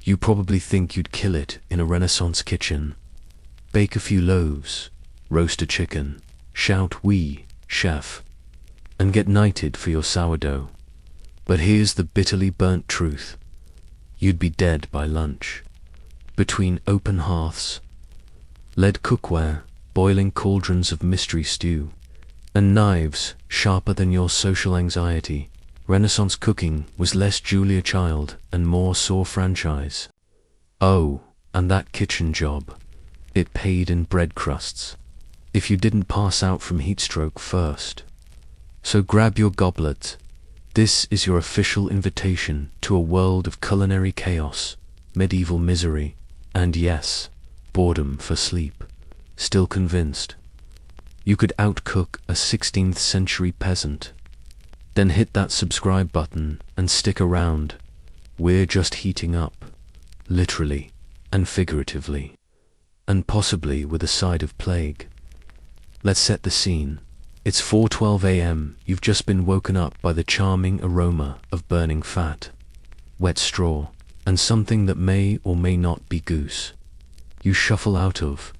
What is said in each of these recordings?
You probably think you'd kill it in a Renaissance kitchen. Bake a few loaves, roast a chicken, shout "Oui, chef," and get knighted for your sourdough. But here's the bitterly burnt truth. You'd be dead by lunch. Between open hearths, lead cookware, boiling cauldrons of mystery stew, and knives sharper than your social anxiety, Renaissance cooking was less Julia Child and more Saw franchise. Oh, and that kitchen job. It paid in bread crusts, if you didn't pass out from heatstroke first. So grab your goblet. This is your official invitation to a world of culinary chaos, medieval misery, and yes, boredom for sleep. Still convinced you could outcook a 16th century peasant? Then hit that subscribe button and stick around. We're just heating up, literally and figuratively, and possibly with a side of plague. Let's set the scene. It's 4:12 a.m. You've just been woken up by the charming aroma of burning fat, wet straw, and something that may or may not be goose. You shuffle out of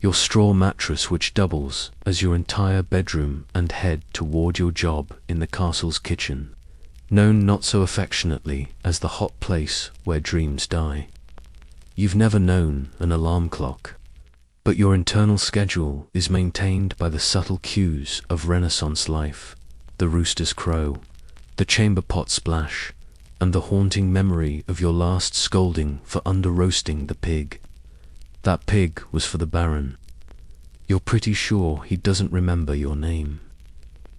your straw mattress, which doubles as your entire bedroom, and head toward your job in the castle's kitchen, known not so affectionately as the hot place where dreams die. You've never known an alarm clock, but your internal schedule is maintained by the subtle cues of Renaissance life: the rooster's crow, the chamber pot splash, and the haunting memory of your last scolding for under-roasting the pig. That pig was for the Baron. You're pretty sure he doesn't remember your name,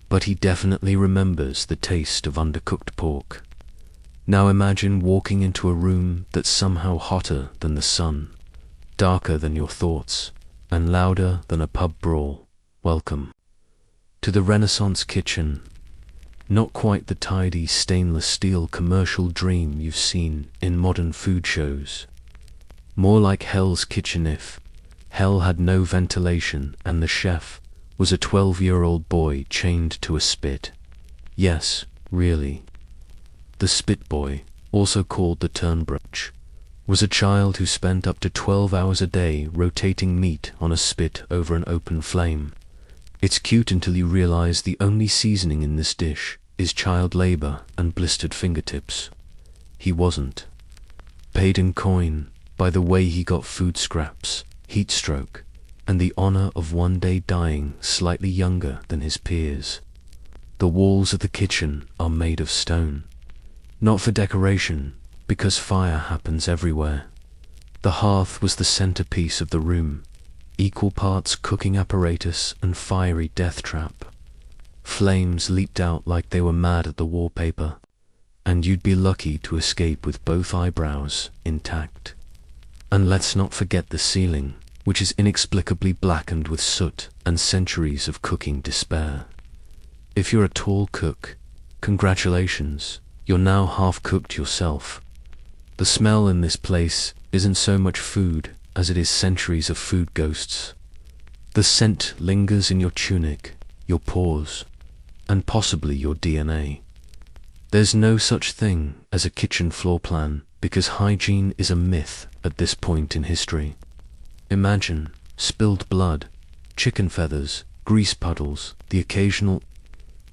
but he definitely remembers the taste of undercooked pork. Now imagine walking into a room that's somehow hotter than the sun, darker than your thoughts, and louder than a pub brawl. Welcome to the Renaissance kitchen. Not quite the tidy stainless steel commercial dream you've seen in modern food shows. More like Hell's Kitchen if hell had no ventilation and the chef was a 12-year-old boy chained to a spit. Yes, really. The spit boy, also called the turnbroach, was a child who spent up to 12 hours a day rotating meat on a spit over an open flame. It's cute until you realize the only seasoning in this dish is child labor and blistered fingertips. He wasn't paid in coin by the way he got food scraps, heat stroke, and the honor of one day dying slightly younger than his peers. The walls of the kitchen are made of stone, not for decoration, because fire happens everywhere. The hearth was the centerpiece of the room, equal parts cooking apparatus and fiery death trap. Flames leaped out like they were mad at the wallpaper, and you'd be lucky to escape with both eyebrows intact. And let's not forget the ceiling, which is inexplicably blackened with soot and centuries of cooking despair. If you're a tall cook, congratulations, you're now half-cooked yourself. The smell in this place isn't so much food as it is centuries of food ghosts. The scent lingers in your tunic, your pores, and possibly your DNA. There's no such thing as a kitchen floor plan, because hygiene is a myth at this point in history. Imagine spilled blood, chicken feathers, grease puddles, the occasional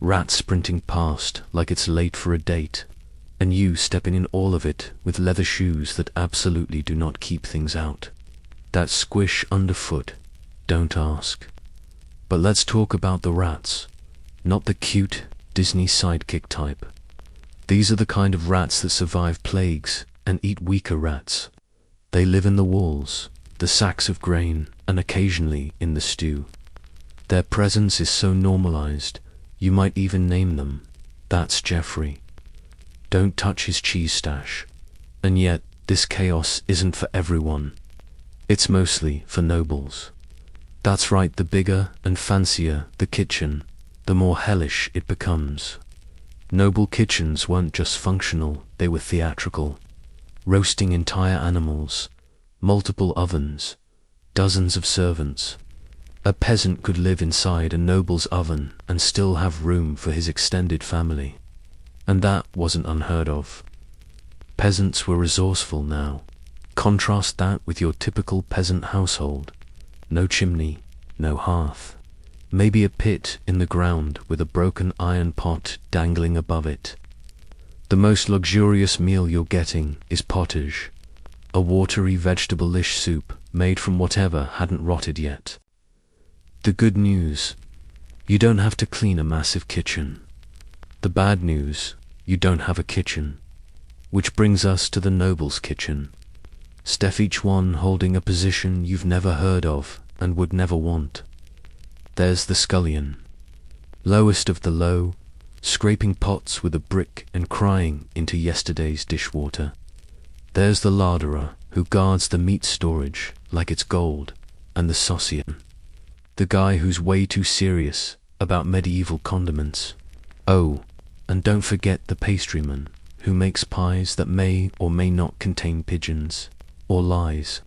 rat sprinting past like it's late for a date, and you stepping in all of it with leather shoes that absolutely do not keep things out. That squish underfoot, don't ask. But let's talk about the rats, not the cute Disney sidekick type. These are the kind of rats that survive plagues and eat weaker rats. They live in the walls, the sacks of grain, and occasionally in the stew. Their presence is so normalized, you might even name them. That's Jeffrey. Don't touch his cheese stash. And yet, this chaos isn't for everyone. It's mostly for nobles. That's right, the bigger and fancier the kitchen, the more hellish it becomes. Noble kitchens weren't just functional, they were theatrical. Roasting entire animals, multiple ovens, dozens of servants. A peasant could live inside a noble's oven and still have room for his extended family. And that wasn't unheard of. Peasants were resourceful now. Contrast that with your typical peasant household. No chimney, no hearth. Maybe a pit in the ground with a broken iron pot dangling above it. The most luxurious meal you're getting is pottage, a watery vegetable-ish soup made from whatever hadn't rotted yet. The good news, you don't have to clean a massive kitchen. The bad news, you don't have a kitchen. Which brings us to the noble's kitchen. Each one holding a position you've never heard of and would never want. There's the scullion, lowest of the low, scraping pots with a brick and crying into yesterday's dishwater. There's the larderer who guards the meat storage like it's gold, and the saucier, the guy who's way too serious about medieval condiments. Oh, and don't forget the pastryman who makes pies that may or may not contain pigeons or lies.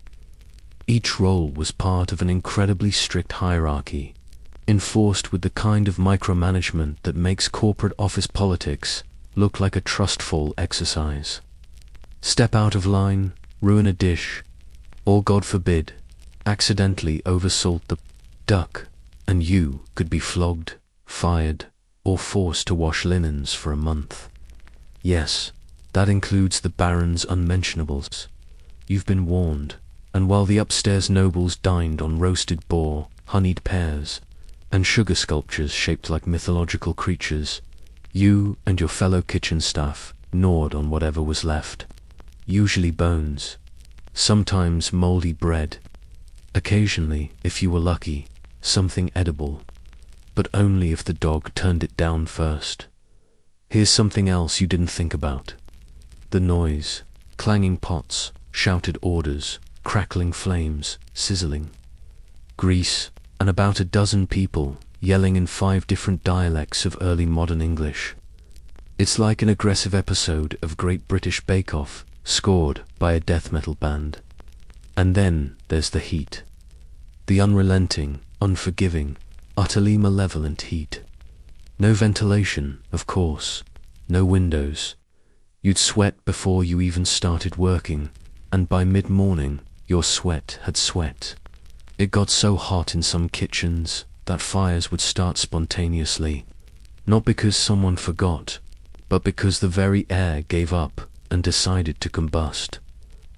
Each role was part of an incredibly strict hierarchy, enforced with the kind of micromanagement that makes corporate office politics look like a trust fall exercise. Step out of line, ruin a dish, or God forbid, accidentally oversalt the duck, and you could be flogged, fired, or forced to wash linens for a month. Yes, that includes the Baron's unmentionables. You've been warned, and while the upstairs nobles dined on roasted boar, honeyed pears, and sugar sculptures shaped like mythological creatures, you and your fellow kitchen staff gnawed on whatever was left. Usually bones, sometimes moldy bread, occasionally, if you were lucky, something edible, but only if the dog turned it down first. Here's something else you didn't think about. The noise, clanging pots, shouted orders, crackling flames, sizzling grease, and about a dozen people yelling in 5 different dialects of early modern English. It's like an aggressive episode of Great British Bake Off, scored by a death metal band. And then there's the heat. The unrelenting, unforgiving, utterly malevolent heat. No ventilation, of course, no windows. You'd sweat before you even started working, and by mid-morning, your sweat had sweat. It got so hot in some kitchens that fires would start spontaneously, not because someone forgot, but because the very air gave up and decided to combust.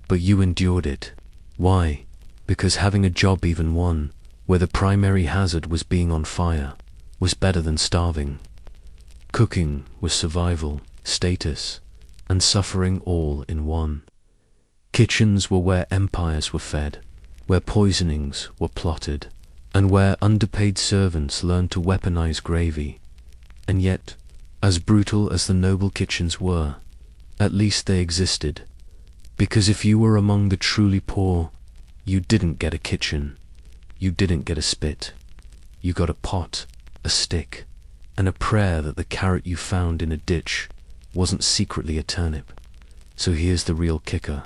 But you endured it. Why? Because having a job, even one, where the primary hazard was being on fire, was better than starving. Cooking was survival, status, and suffering all in one. Kitchens were where empires were fed, where poisonings were plotted, and where underpaid servants learned to weaponize gravy. And yet, as brutal as the noble kitchens were, at least they existed. Because if you were among the truly poor, you didn't get a kitchen, you didn't get a spit. You got a pot, a stick, and a prayer that the carrot you found in a ditch wasn't secretly a turnip. So here's the real kicker.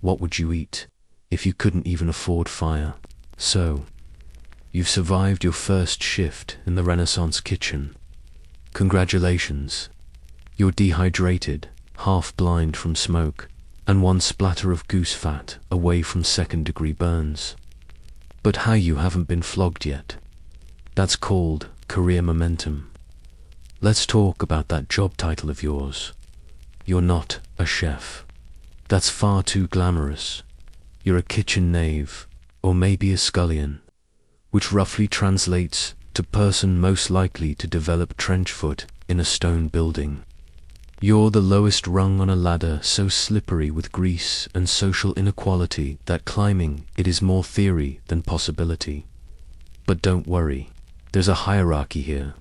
What would you eat if you couldn't even afford fire? So, you've survived your first shift in the Renaissance kitchen. Congratulations. You're dehydrated, half blind from smoke, and one splatter of goose fat away from second-degree burns. But how you haven't been flogged yet? That's called career momentum. Let's talk about that job title of yours. You're not a chef. That's far too glamorous. You're a kitchen knave, or maybe a scullion, which roughly translates to person most likely to develop trench foot in a stone building. You're the lowest rung on a ladder so slippery with grease and social inequality that climbing it is more theory than possibility. But don't worry, there's a hierarchy here.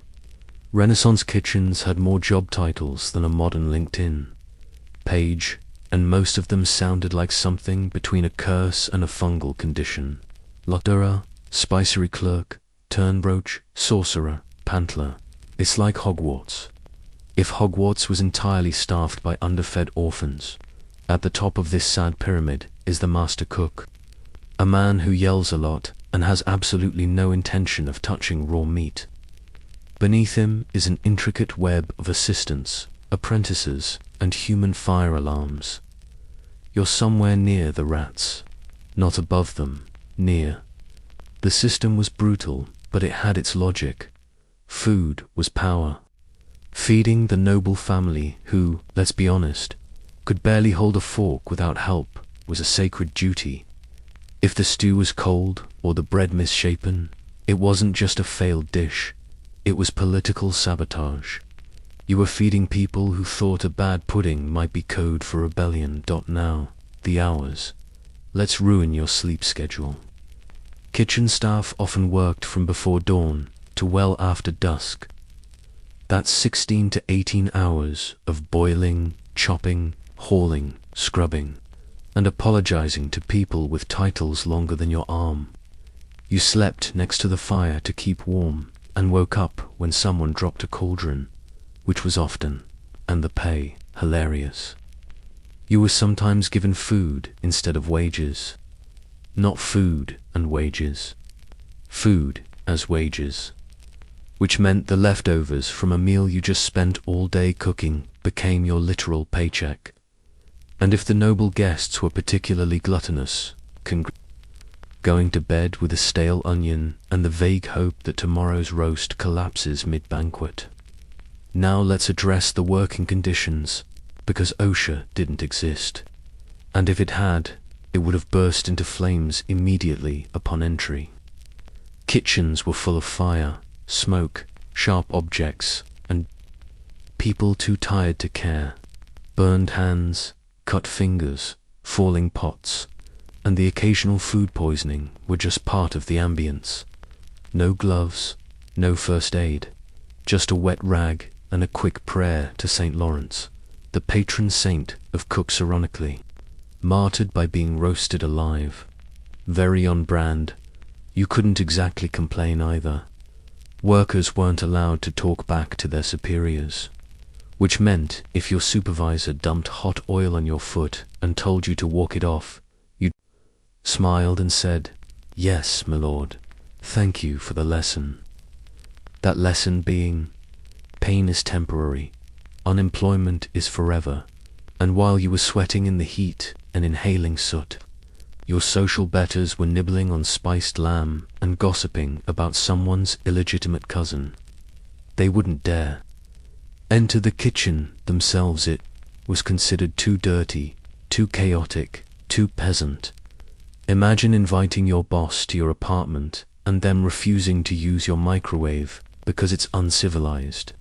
Renaissance kitchens had more job titles than a modern LinkedIn page, and most of them sounded like something between a curse and a fungal condition. Larderer, spicery clerk, turnbroach, sorcerer, pantler. It's like Hogwarts. If Hogwarts was entirely staffed by underfed orphans, at the top of this sad pyramid is the master cook, a man who yells a lot and has absolutely no intention of touching raw meat. Beneath him is an intricate web of assistants, apprentices, and human fire alarms. You're somewhere near the rats, not above them, near. The system was brutal, but it had its logic. Food was power. Feeding the noble family who, let's be honest, could barely hold a fork without help was a sacred duty. If the stew was cold or the bread misshapen, it wasn't just a failed dish, it was political sabotage. You were feeding people who thought a bad pudding might be code for rebellion. Now, the hours. Let's ruin your sleep schedule. Kitchen staff often worked from before dawn to well after dusk. That's 16 to 18 hours of boiling, chopping, hauling, scrubbing, and apologizing to people with titles longer than your arm. You slept next to the fire to keep warm, and woke up when someone dropped a cauldron, which was often, and the pay hilarious. You were sometimes given food instead of wages. Not food and wages. Food as wages. Which meant the leftovers from a meal you just spent all day cooking became your literal paycheck. And if the noble guests were particularly gluttonous, going to bed with a stale onion and the vague hope that tomorrow's roast collapses mid-banquet. Now let's address the working conditions, because OSHA didn't exist. And if it had, it would have burst into flames immediately upon entry. Kitchens were full of fire, smoke, sharp objects, and people too tired to care. Burned hands, cut fingers, falling pots, and the occasional food poisoning were just part of the ambience. No gloves, no first aid, just a wet rag and a quick prayer to St. Lawrence, the patron saint of cooks, ironically, martyred by being roasted alive. Very on brand. You couldn't exactly complain either. Workers weren't allowed to talk back to their superiors, which meant if your supervisor dumped hot oil on your foot and told you to walk it off, you smiled and said, "Yes, my lord, thank you for the lesson." That lesson being, pain is temporary, unemployment is forever, and while you were sweating in the heat and inhaling soot, your social betters were nibbling on spiced lamb and gossiping about someone's illegitimate cousin. They wouldn't dare enter the kitchen themselves. It was considered too dirty, too chaotic, too peasant. Imagine inviting your boss to your apartment and them refusing to use your microwave because it's uncivilized.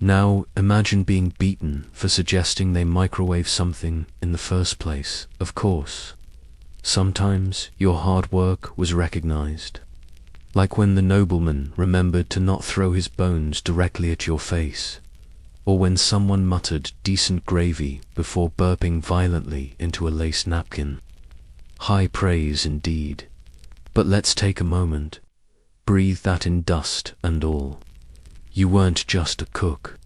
Now imagine being beaten for suggesting they microwave something in the first place. Of course, sometimes your hard work was recognized, like when the nobleman remembered to not throw his bones directly at your face, or when someone muttered decent gravy before burping violently into a lace napkin. High praise indeed. But let's take a moment. Breathe that in, dust and all. You weren't just a cook.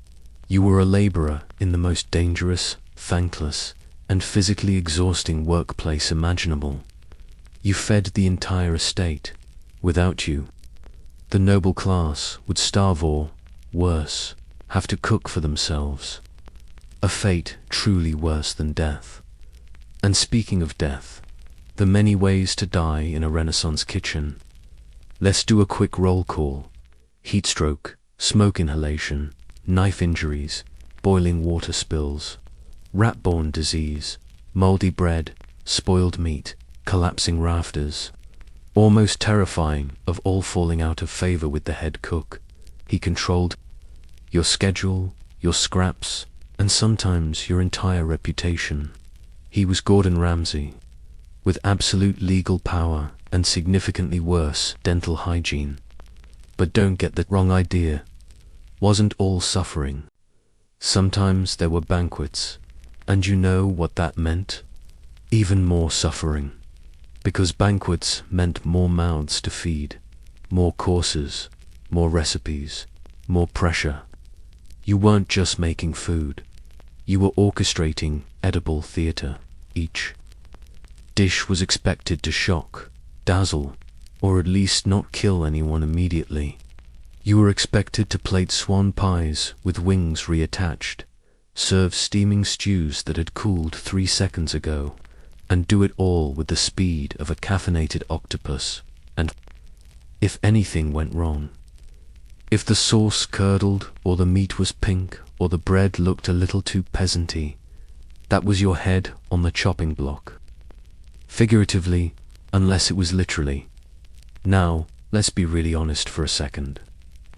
You were a laborer in the most dangerous, thankless, and physically exhausting workplace imaginable. You fed the entire estate. Without you, the noble class would starve or, worse, have to cook for themselves. A fate truly worse than death. And speaking of death, the many ways to die in a Renaissance kitchen. Let's do a quick roll call. Heat stroke, smoke inhalation, knife injuries, boiling water spills, rat-borne disease, moldy bread, spoiled meat, collapsing rafters. Almost terrifying of all falling out of favor with the head cook. He controlled your schedule, your scraps, and sometimes your entire reputation. He was Gordon Ramsay, with absolute legal power and significantly worse dental hygiene. But don't get the wrong idea. Wasn't all suffering. Sometimes there were banquets, and you know what that meant? Even more suffering. Because banquets meant more mouths to feed, more courses, more recipes, more pressure. You weren't just making food. You were orchestrating edible theater. Each dish was expected to shock, dazzle, or at least not kill anyone immediately. You were expected to plate swan pies with wings reattached, serve steaming stews that had cooled 3 seconds ago, and do it all with the speed of a caffeinated octopus. And if anything went wrong, if the sauce curdled, or the meat was pink, or the bread looked a little too peasanty, that was your head on the chopping block. Figuratively, unless it was literally. Now, let's be really honest for a second.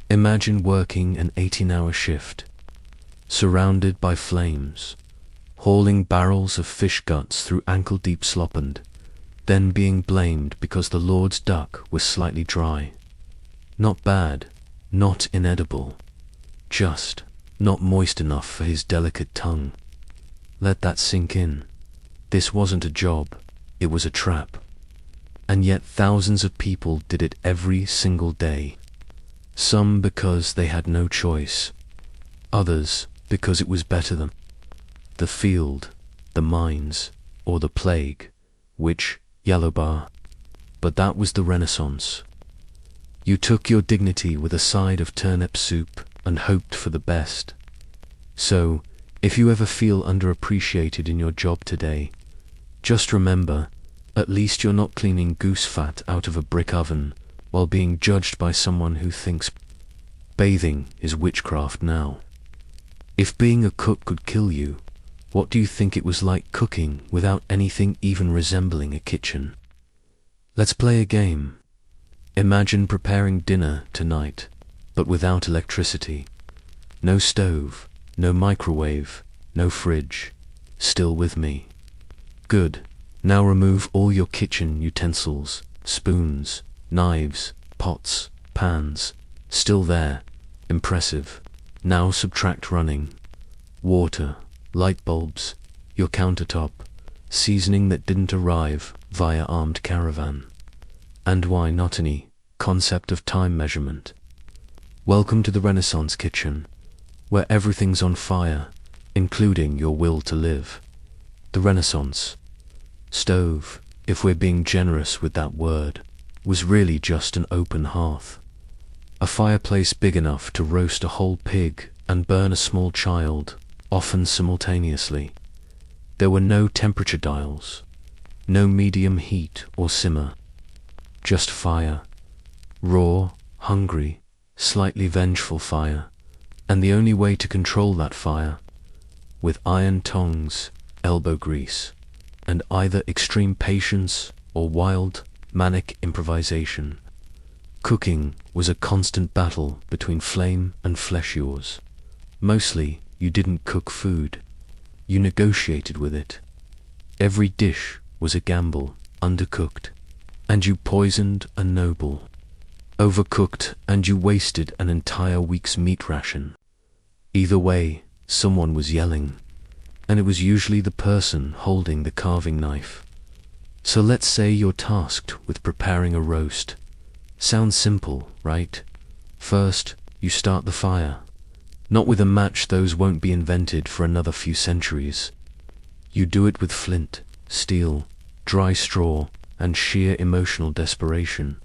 Imagine working an 18-hour shift, surrounded by flames, hauling barrels of fish guts through ankle-deep slop, and then being blamed because the Lord's duck was slightly dry. Not bad, not inedible, just not moist enough for his delicate tongue. Let that sink in. This wasn't a job, it was a trap. And yet thousands of people did it every single day. Some because they had no choice, others because it was better than the field, the mines, or the plague, which, yellow bar. But that was the Renaissance. You took your dignity with a side of turnip soup and hoped for the best. So, if you ever feel underappreciated in your job today, just remember, at least you're not cleaning goose fat out of a brick oven while being judged by someone who thinks bathing is witchcraft now. If being a cook could kill you, what do you think it was like cooking without anything even resembling a kitchen? Let's play a game. Imagine preparing dinner tonight, but without electricity. No stove, no microwave, no fridge. Still with me? Good. Now remove all your kitchen utensils, spoons, knives, pots, pans. Still there. Impressive. Now subtract running water, light bulbs, your countertop, seasoning that didn't arrive via armed caravan. And why not any concept of time measurement? Welcome to the Renaissance kitchen, where everything's on fire, including your will to live. The Renaissance stove, if we're being generous with that word, was really just an open hearth. A fireplace big enough to roast a whole pig and burn a small child, often simultaneously. There were no temperature dials, no medium heat or simmer, just fire. Raw, hungry, slightly vengeful fire, and the only way to control that fire, with iron tongs, elbow grease, and either extreme patience or wild, manic improvisation. Cooking was a constant battle between flame and flesh yours. Mostly, you didn't cook food. You negotiated with it. Every dish was a gamble, undercooked, and you poisoned a noble. Overcooked, and you wasted an entire week's meat ration. Either way, someone was yelling, and it was usually the person holding the carving knife. So let's say you're tasked with preparing a roast. Sounds simple, right? First, you start the fire. Not with a match, those won't be invented for another few centuries. You do it with flint, steel, dry straw, and sheer emotional desperation.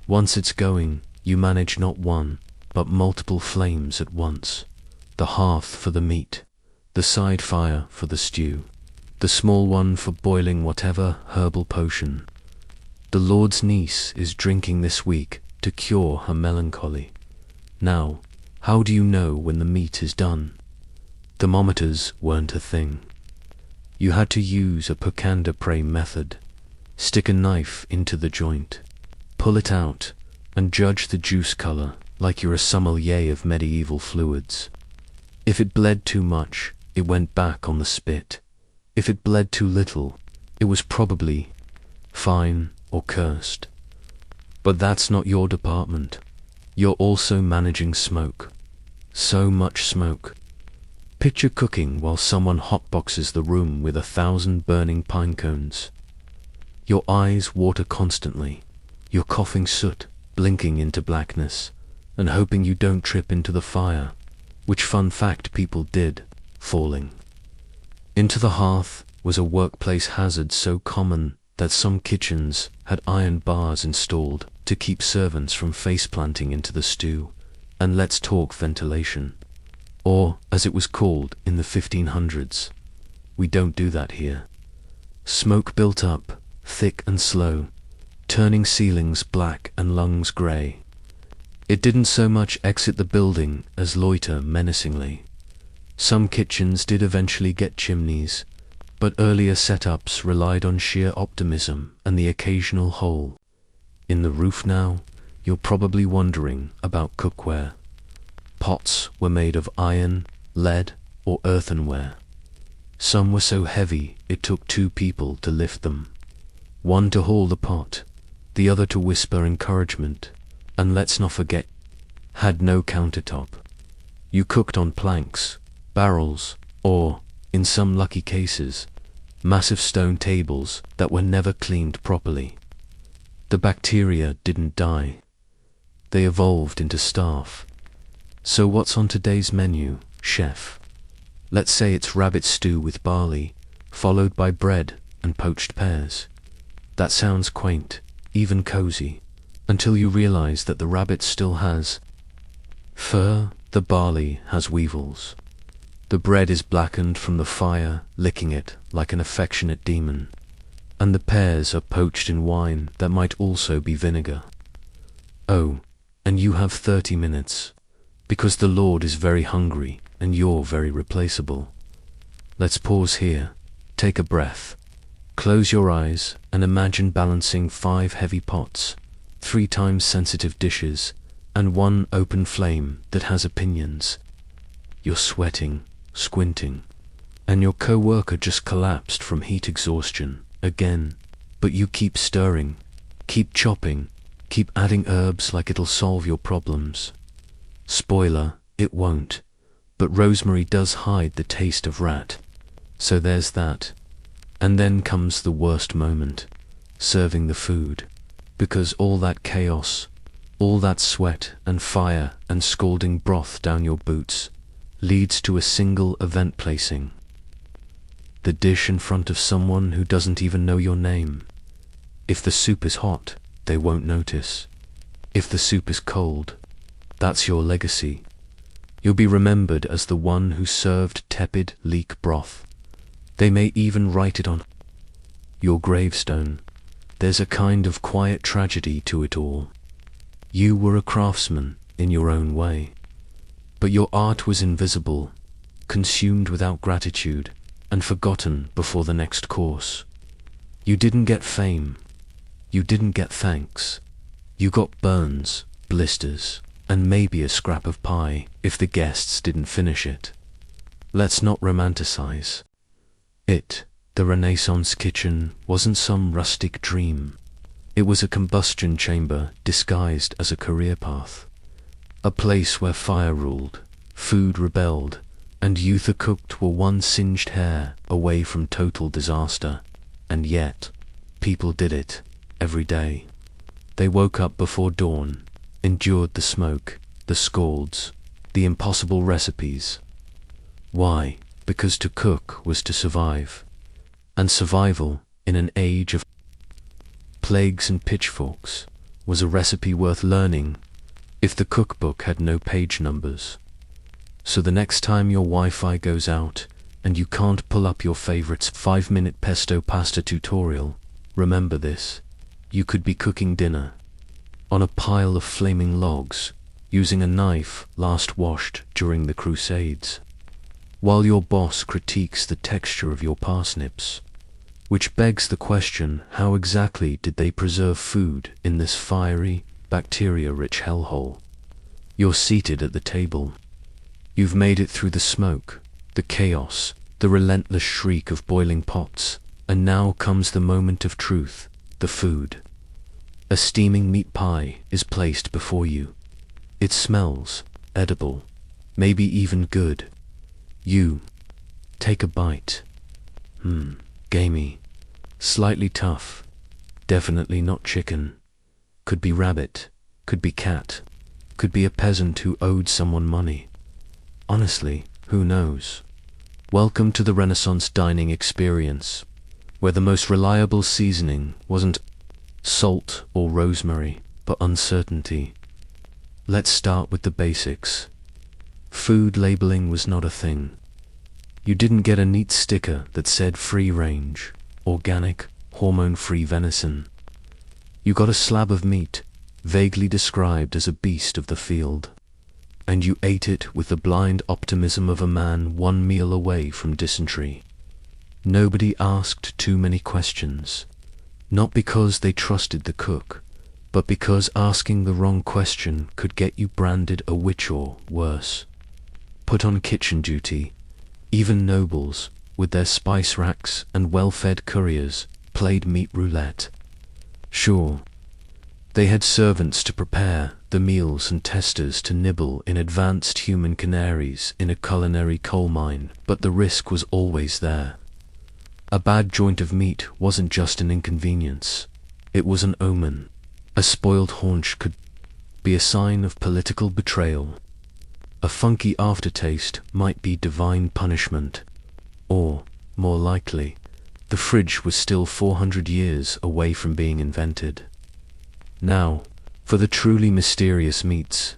Once it's going, you manage not one, but multiple flames at once. The hearth for the meat, the side fire for the stew, the small one for boiling whatever herbal potion the Lord's niece is drinking this week to cure her melancholy. Now, how do you know when the meat is done? Thermometers weren't a thing. You had to use a Pocan de Prey method. Stick a knife into the joint, pull it out, and judge the juice color like you're a sommelier of medieval fluids. If it bled too much, it went back on the spit. If it bled too little, it was probably fine or cursed. But that's not your department. You're also managing smoke. So much smoke. Picture cooking while someone hotboxes the room with 1,000 burning pine cones. Your eyes water constantly. You're coughing soot, blinking into blackness, and hoping you don't trip into the fire, which fun fact people did, falling. Into the hearth was a workplace hazard so common that some kitchens had iron bars installed to keep servants from face-planting into the stew. And let's talk ventilation. or as it was called in the 1500s. We don't do that here. Smoke built up, thick and slow, turning ceilings black and lungs grey. It didn't so much exit the building as loiter menacingly. Some kitchens did eventually get chimneys, but earlier setups relied on sheer optimism and the occasional hole in the roof. Now, you're probably wondering about cookware. Pots were made of iron, lead, or earthenware. Some were so heavy it took 2 people to lift them. One to haul the pot, the other to whisper encouragement, and let's not forget, had no countertop. You cooked on planks, barrels, or, in some lucky cases, massive stone tables that were never cleaned properly. The bacteria didn't die. They evolved into staff. So what's on today's menu, chef? Let's say it's rabbit stew with barley, followed by bread and poached pears. That sounds quaint, even cozy, until you realize that the rabbit still has fur, the barley has weevils. The bread is blackened from the fire, licking it like an affectionate demon. And the pears are poached in wine that might also be vinegar. Oh, and you have 30 minutes, because the Lord is very hungry and you're very replaceable. Let's pause here, take a breath, close your eyes and imagine balancing 5 heavy pots, 3 times sensitive dishes, and 1 open flame that has opinions. You're sweating, squinting, and your co-worker just collapsed from heat exhaustion again, but you keep stirring, keep chopping, keep adding herbs like it'll solve your problems. Spoiler, it won't, but rosemary does hide the taste of rat, so there's that. And then comes the worst moment, serving the food, because all that chaos, all that sweat and fire and scalding broth down your boots, leads to a single event: placing the dish in front of someone who doesn't even know your name. If the soup is hot, they won't notice. If the soup is cold, that's your legacy. You'll be remembered as the one who served tepid leek broth. They may even write it on your gravestone. There's a kind of quiet tragedy to it all. You were a craftsman in your own way, but your art was invisible, consumed without gratitude, and forgotten before the next course. You didn't get fame. You didn't get thanks. You got burns, blisters, and maybe a scrap of pie if the guests didn't finish it. Let's not romanticize it. The Renaissance kitchen wasn't some rustic dream. It was a combustion chamber disguised as a career path. A place where fire ruled, food rebelled, and youth cooked were one singed hair away from total disaster. And yet, people did it every day. They woke up before dawn, endured the smoke, the scalds, the impossible recipes. Why? Because to cook was to survive. And survival, in an age of plagues and pitchforks, was a recipe worth learning if the cookbook had no page numbers. So the next time your Wi-Fi goes out and you can't pull up your favorite's 5-minute pesto pasta tutorial, remember this: you could be cooking dinner on a pile of flaming logs, using a knife last washed during the Crusades, while your boss critiques the texture of your parsnips. Which begs the question, how exactly did they preserve food in this fiery, bacteria-rich hellhole? You're seated at the table. You've made it through the smoke, the chaos, the relentless shriek of boiling pots, and now comes the moment of truth, the food. A steaming meat pie is placed before you. It smells edible, maybe even good. You take a bite. Gamey, slightly tough, definitely not chicken. Could be rabbit, could be cat, could be a peasant who owed someone money. Honestly, who knows? Welcome to the Renaissance dining experience, where the most reliable seasoning wasn't salt or rosemary, but uncertainty. Let's start with the basics. Food labeling was not a thing. You didn't get a neat sticker that said free range, organic, hormone-free venison. You got a slab of meat, vaguely described as a beast of the field. And you ate it with the blind optimism of a man one meal away from dysentery. Nobody asked too many questions, not because they trusted the cook, but because asking the wrong question could get you branded a witch or, worse, put on kitchen duty. Even nobles, with their spice racks and well-fed couriers, played meat roulette. Sure, they had servants to prepare the meals and testers to nibble in advanced human canaries in a culinary coal mine, but the risk was always there. A bad joint of meat wasn't just an inconvenience, it was an omen. A spoiled haunch could be a sign of political betrayal. A funky aftertaste might be divine punishment. Or, more likely, the fridge was still 400 years away from being invented. Now, for the truly mysterious meats,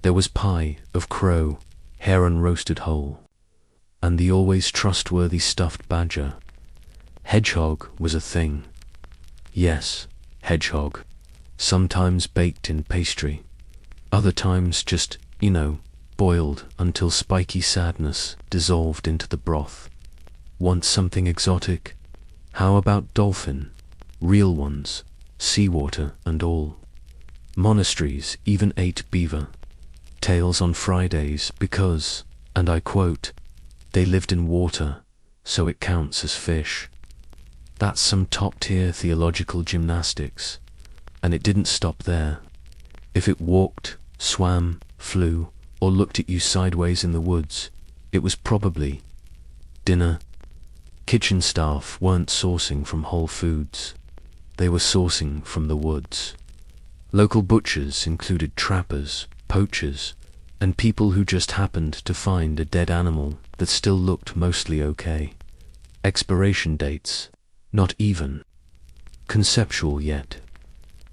there was pie of crow, heron roasted whole, and the always trustworthy stuffed badger. Hedgehog was a thing. Yes, hedgehog. Sometimes baked in pastry. Other times just, boiled until spiky sadness dissolved into the broth. Want something exotic? How about dolphin? Real ones, seawater and all. Monasteries even ate beaver tails on Fridays because, and I quote, they lived in water, so it counts as fish. That's some top-tier theological gymnastics. And it didn't stop there. If it walked, swam, flew, or looked at you sideways in the woods, it was probably dinner. Kitchen staff weren't sourcing from Whole Foods. They were sourcing from the woods. Local butchers included trappers, poachers, and people who just happened to find a dead animal that still looked mostly okay. Expiration dates, not even conceptual yet.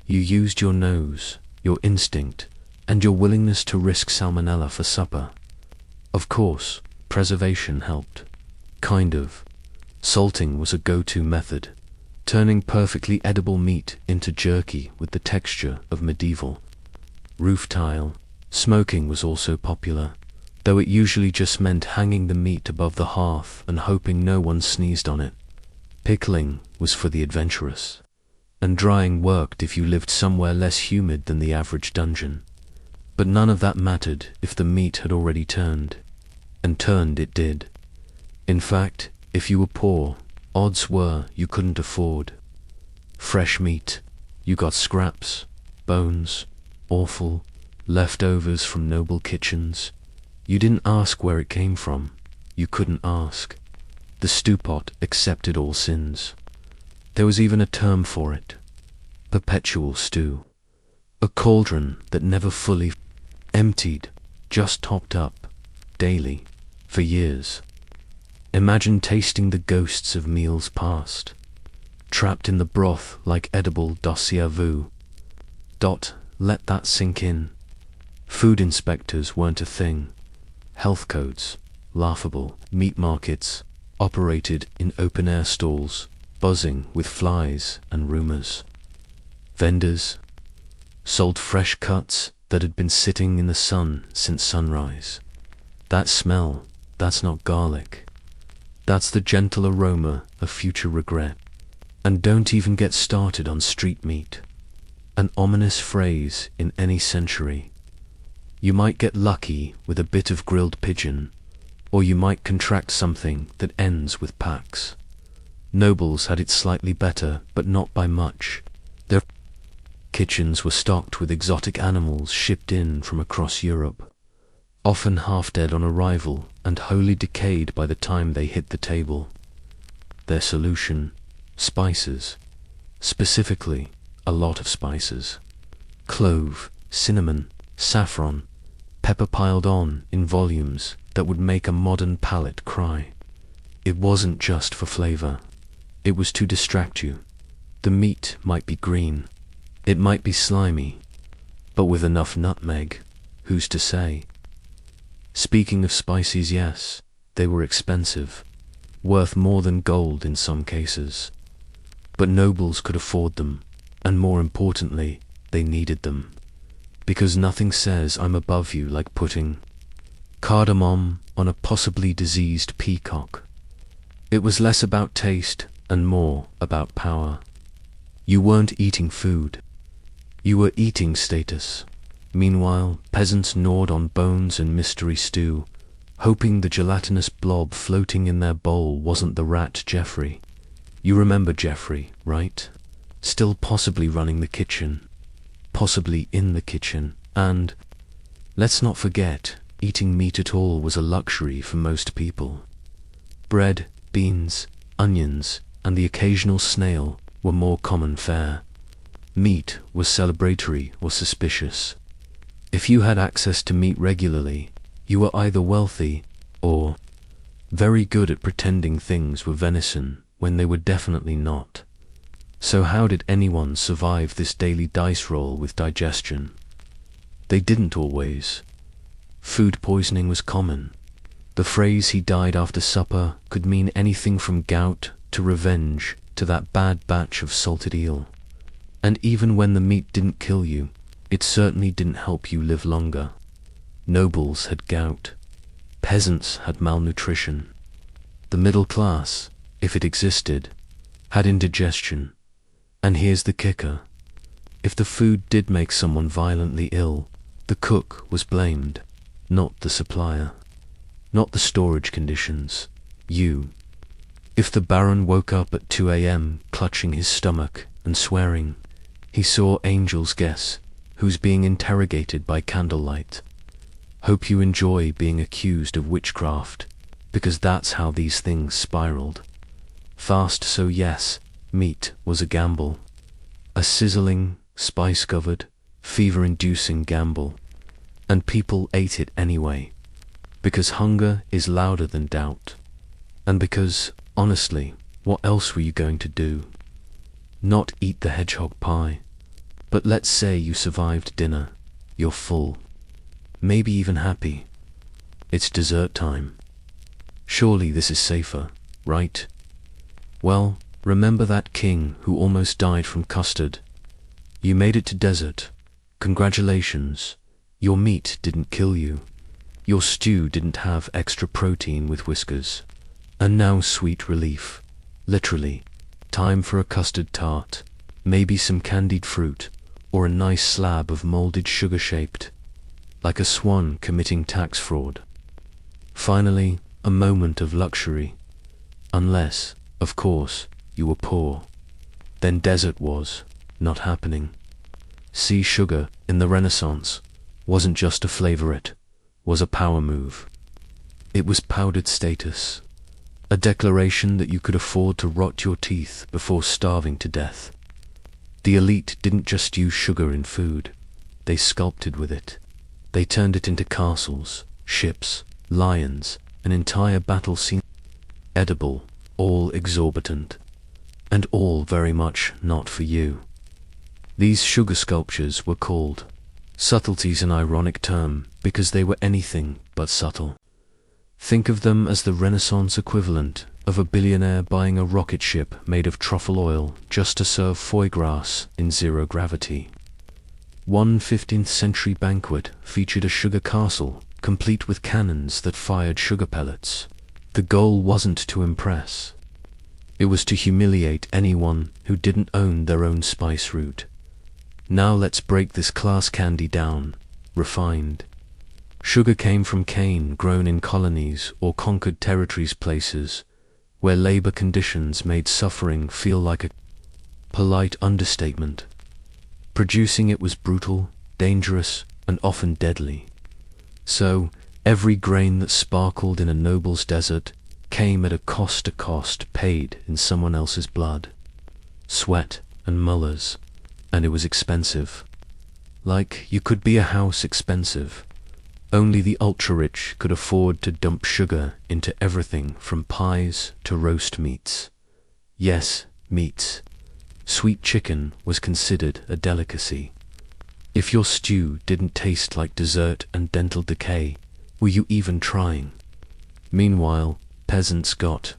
You used your nose, your instinct, and your willingness to risk salmonella for supper. Of course, preservation helped. Kind of. Salting was a go-to method, turning perfectly edible meat into jerky with the texture of medieval roof tile. Smoking was also popular, though it usually just meant hanging the meat above the hearth and hoping no one sneezed on it. Pickling was for the adventurous. And drying worked if you lived somewhere less humid than the average dungeon. But none of that mattered if the meat had already turned. And turned it did. In fact, if you were poor, odds were you couldn't afford fresh meat. You got scraps, bones, offal, leftovers from noble kitchens. You didn't ask where it came from. You couldn't ask. The stew pot accepted all sins. There was even a term for it. Perpetual stew. A cauldron that never fully emptied, just topped up, daily, for years. Imagine tasting the ghosts of meals past, trapped in the broth like edible dossier vu. Let that sink in. Food inspectors weren't a thing. Health codes, laughable. Meat markets, operated in open-air stalls, buzzing with flies and rumors. Vendors sold fresh cuts that had been sitting in the sun since sunrise. That smell, that's not garlic. That's the gentle aroma of future regret. And don't even get started on street meat. An ominous phrase in any century. You might get lucky with a bit of grilled pigeon, or you might contract something that ends with pax. Nobles had it slightly better, but not by much. Their kitchens were stocked with exotic animals shipped in from across Europe, often half-dead on arrival and wholly decayed by the time they hit the table. Their solution: spices. Specifically, a lot of spices. Clove, cinnamon, saffron, pepper piled on in volumes that would make a modern palate cry. It wasn't just for flavor. It was to distract you. The meat might be green. It might be slimy. But with enough nutmeg, who's to say? Speaking of spices, yes, they were expensive, worth more than gold in some cases. But nobles could afford them, and more importantly, they needed them. Because nothing says I'm above you like putting cardamom on a possibly diseased peacock. It was less about taste and more about power. You weren't eating food. You were eating status. Meanwhile, peasants gnawed on bones and mystery stew, hoping the gelatinous blob floating in their bowl wasn't the rat Geoffrey. You remember Geoffrey, right? Still possibly running the kitchen. Possibly in the kitchen. And, let's not forget, eating meat at all was a luxury for most people. Bread, beans, onions, and the occasional snail were more common fare. Meat was celebratory or suspicious. If you had access to meat regularly, you were either wealthy or very good at pretending things were venison when they were definitely not. So how did anyone survive this daily dice roll with digestion? They didn't always. Food poisoning was common. The phrase "he died after supper" could mean anything from gout to revenge to that bad batch of salted eel. And even when the meat didn't kill you, it certainly didn't help you live longer. Nobles had gout. Peasants had malnutrition. The middle class, if it existed, had indigestion. And here's the kicker. If the food did make someone violently ill, the cook was blamed, not the supplier. Not the storage conditions. You. If the Baron woke up at 2 a.m. clutching his stomach and swearing, he saw angels guess who's being interrogated by candlelight. Hope you enjoy being accused of witchcraft, because that's how these things spiraled. Fast, so yes, meat was a gamble. A sizzling, spice-covered, fever-inducing gamble. And people ate it anyway. Because hunger is louder than doubt. And because, honestly, what else were you going to do? Not eat the hedgehog pie. But let's say you survived dinner. You're full. Maybe even happy. It's dessert time. Surely this is safer, right? Well, remember that king who almost died from custard? You made it to desert. Congratulations. Your meat didn't kill you. Your stew didn't have extra protein with whiskers. And now sweet relief. Literally. Time for a custard tart. Maybe some candied fruit. Or a nice slab of molded sugar-shaped. Like a swan committing tax fraud. Finally, a moment of luxury. Unless, of course, you were poor. Then desert was not happening. See, sugar, in the Renaissance, wasn't just a flavorette, was a power move. It was powdered status. A declaration that you could afford to rot your teeth before starving to death. The elite didn't just use sugar in food. They sculpted with it. They turned it into castles, ships, lions, an entire battle scene. Edible, all exorbitant, and all very much not for you. These sugar sculptures were called subtleties, an ironic term, because they were anything but subtle. Think of them as the Renaissance equivalent of a billionaire buying a rocket ship made of truffle oil just to serve foie gras in zero gravity. One 15th century banquet featured a sugar castle, complete with cannons that fired sugar pellets. The goal wasn't to impress. It was to humiliate anyone who didn't own their own spice route. Now let's break this class candy down. Refined. Sugar came from cane grown in colonies or conquered territories, places where labor conditions made suffering feel like a polite understatement. Producing it was brutal, dangerous, and often deadly. So, every grain that sparkled in a noble's desert came at a cost paid in someone else's blood, sweat, and mullahs, and it was expensive. Like you could be a house expensive. Only the ultra-rich could afford to dump sugar into everything from pies to roast meats. Yes, meats. Sweet chicken was considered a delicacy. If your stew didn't taste like dessert and dental decay, Were you even trying? Meanwhile, peasants got ...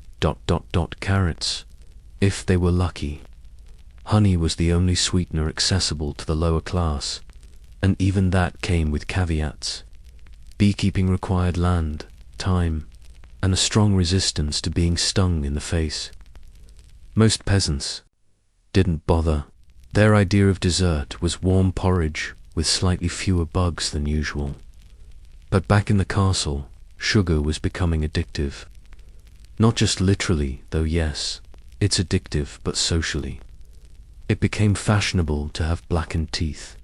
carrots, if they were lucky. Honey was the only sweetener accessible to the lower class, and even that came with caveats. Beekeeping required land, time, and a strong resistance to being stung in the face. Most peasants didn't bother. Their idea of dessert was warm porridge with slightly fewer bugs than usual. But back in the castle, sugar was becoming addictive. Not just literally, though yes, it's addictive, but socially. It became fashionable to have blackened teeth.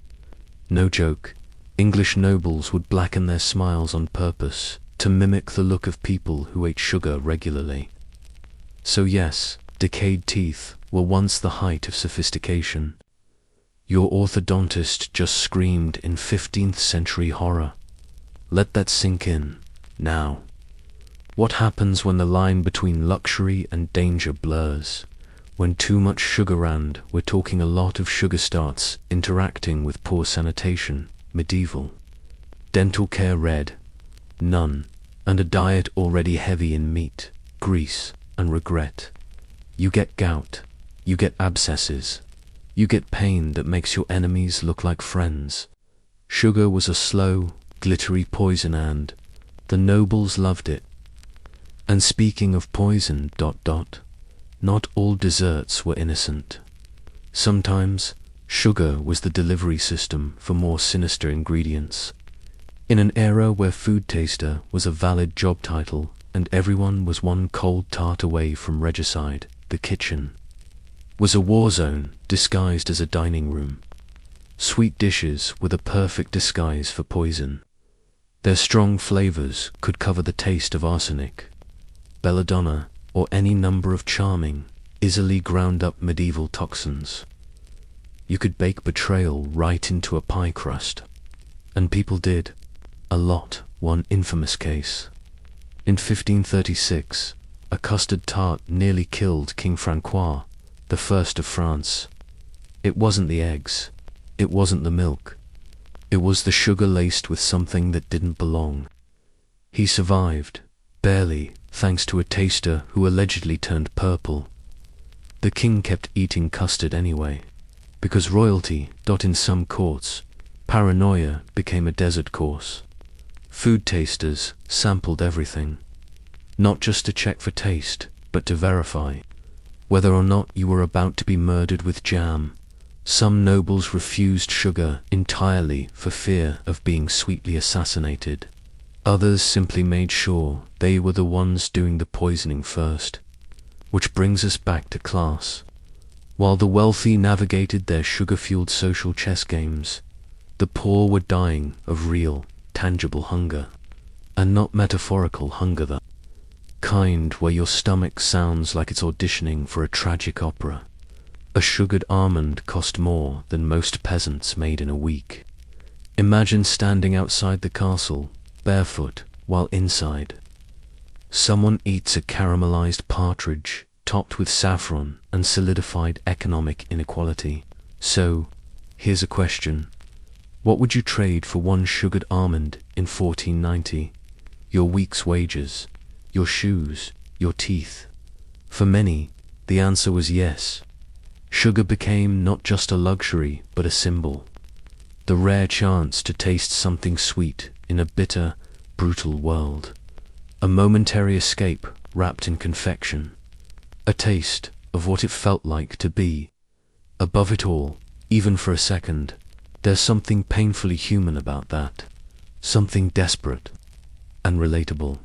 No joke, English nobles would blacken their smiles on purpose to mimic the look of people who ate sugar regularly. So yes, decayed teeth were once the height of sophistication. Your orthodontist just screamed in 15th century horror. Let that sink in, now. What happens when the line between luxury and danger blurs? When too much sugar, and we're talking a lot of sugar, starts interacting with poor sanitation, medieval dental care, red, none, and a diet already heavy in meat, grease, and regret. You get gout, you get abscesses, you get pain that makes your enemies look like friends. Sugar was a slow, glittery poison, and the nobles loved it. And speaking of poison, not all desserts were innocent. Sometimes, sugar was the delivery system for more sinister ingredients. In an era where food taster was a valid job title and everyone was one cold tart away from regicide, the kitchen was a war zone disguised as a dining room. Sweet dishes were the perfect disguise for poison. Their strong flavors could cover the taste of arsenic, belladonna, or any number of charming, easily ground up medieval toxins. You could bake betrayal right into a pie crust. And people did. A lot. One infamous case. In 1536, a custard tart nearly killed King Francois, the first of France. It wasn't the eggs. It wasn't the milk. It was the sugar laced with something that didn't belong. He survived, barely, thanks to a taster who allegedly turned purple. The king kept eating custard anyway, because royalty. In some courts, paranoia became a desert course. Food tasters sampled everything, not just to check for taste, but to verify whether or not you were about to be murdered with jam. Some nobles refused sugar entirely for fear of being sweetly assassinated. Others simply made sure they were the ones doing the poisoning first. Which brings us back to class. While the wealthy navigated their sugar-fueled social chess games, the poor were dying of real, tangible hunger. And not metaphorical hunger, the kind where your stomach sounds like it's auditioning for a tragic opera. A sugared almond cost more than most peasants made in a week. Imagine standing outside the castle, barefoot, while inside someone eats a caramelized partridge topped with saffron and solidified economic inequality. So, here's a question. What would you trade for one sugared almond in 1490? Your week's wages, your shoes, your teeth? For many, the answer was yes. Sugar became not just a luxury, but a symbol. The rare chance to taste something sweet in a bitter, brutal world. A momentary escape wrapped in confection. A taste of what it felt like to be above it all, even for a second. There's something painfully human about that. Something desperate and relatable.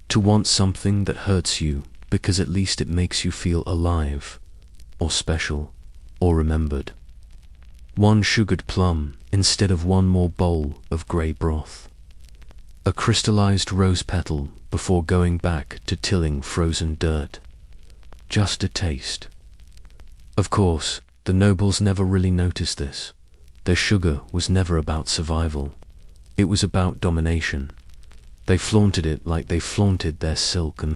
To want something that hurts you because at least it makes you feel alive, or special, or remembered. One sugared plum instead of one more bowl of grey broth. A crystallized rose petal before going back to tilling frozen dirt. Just a taste. Of course, the nobles never really noticed this. Their sugar was never about survival. It was about domination. They flaunted it like they flaunted their silk and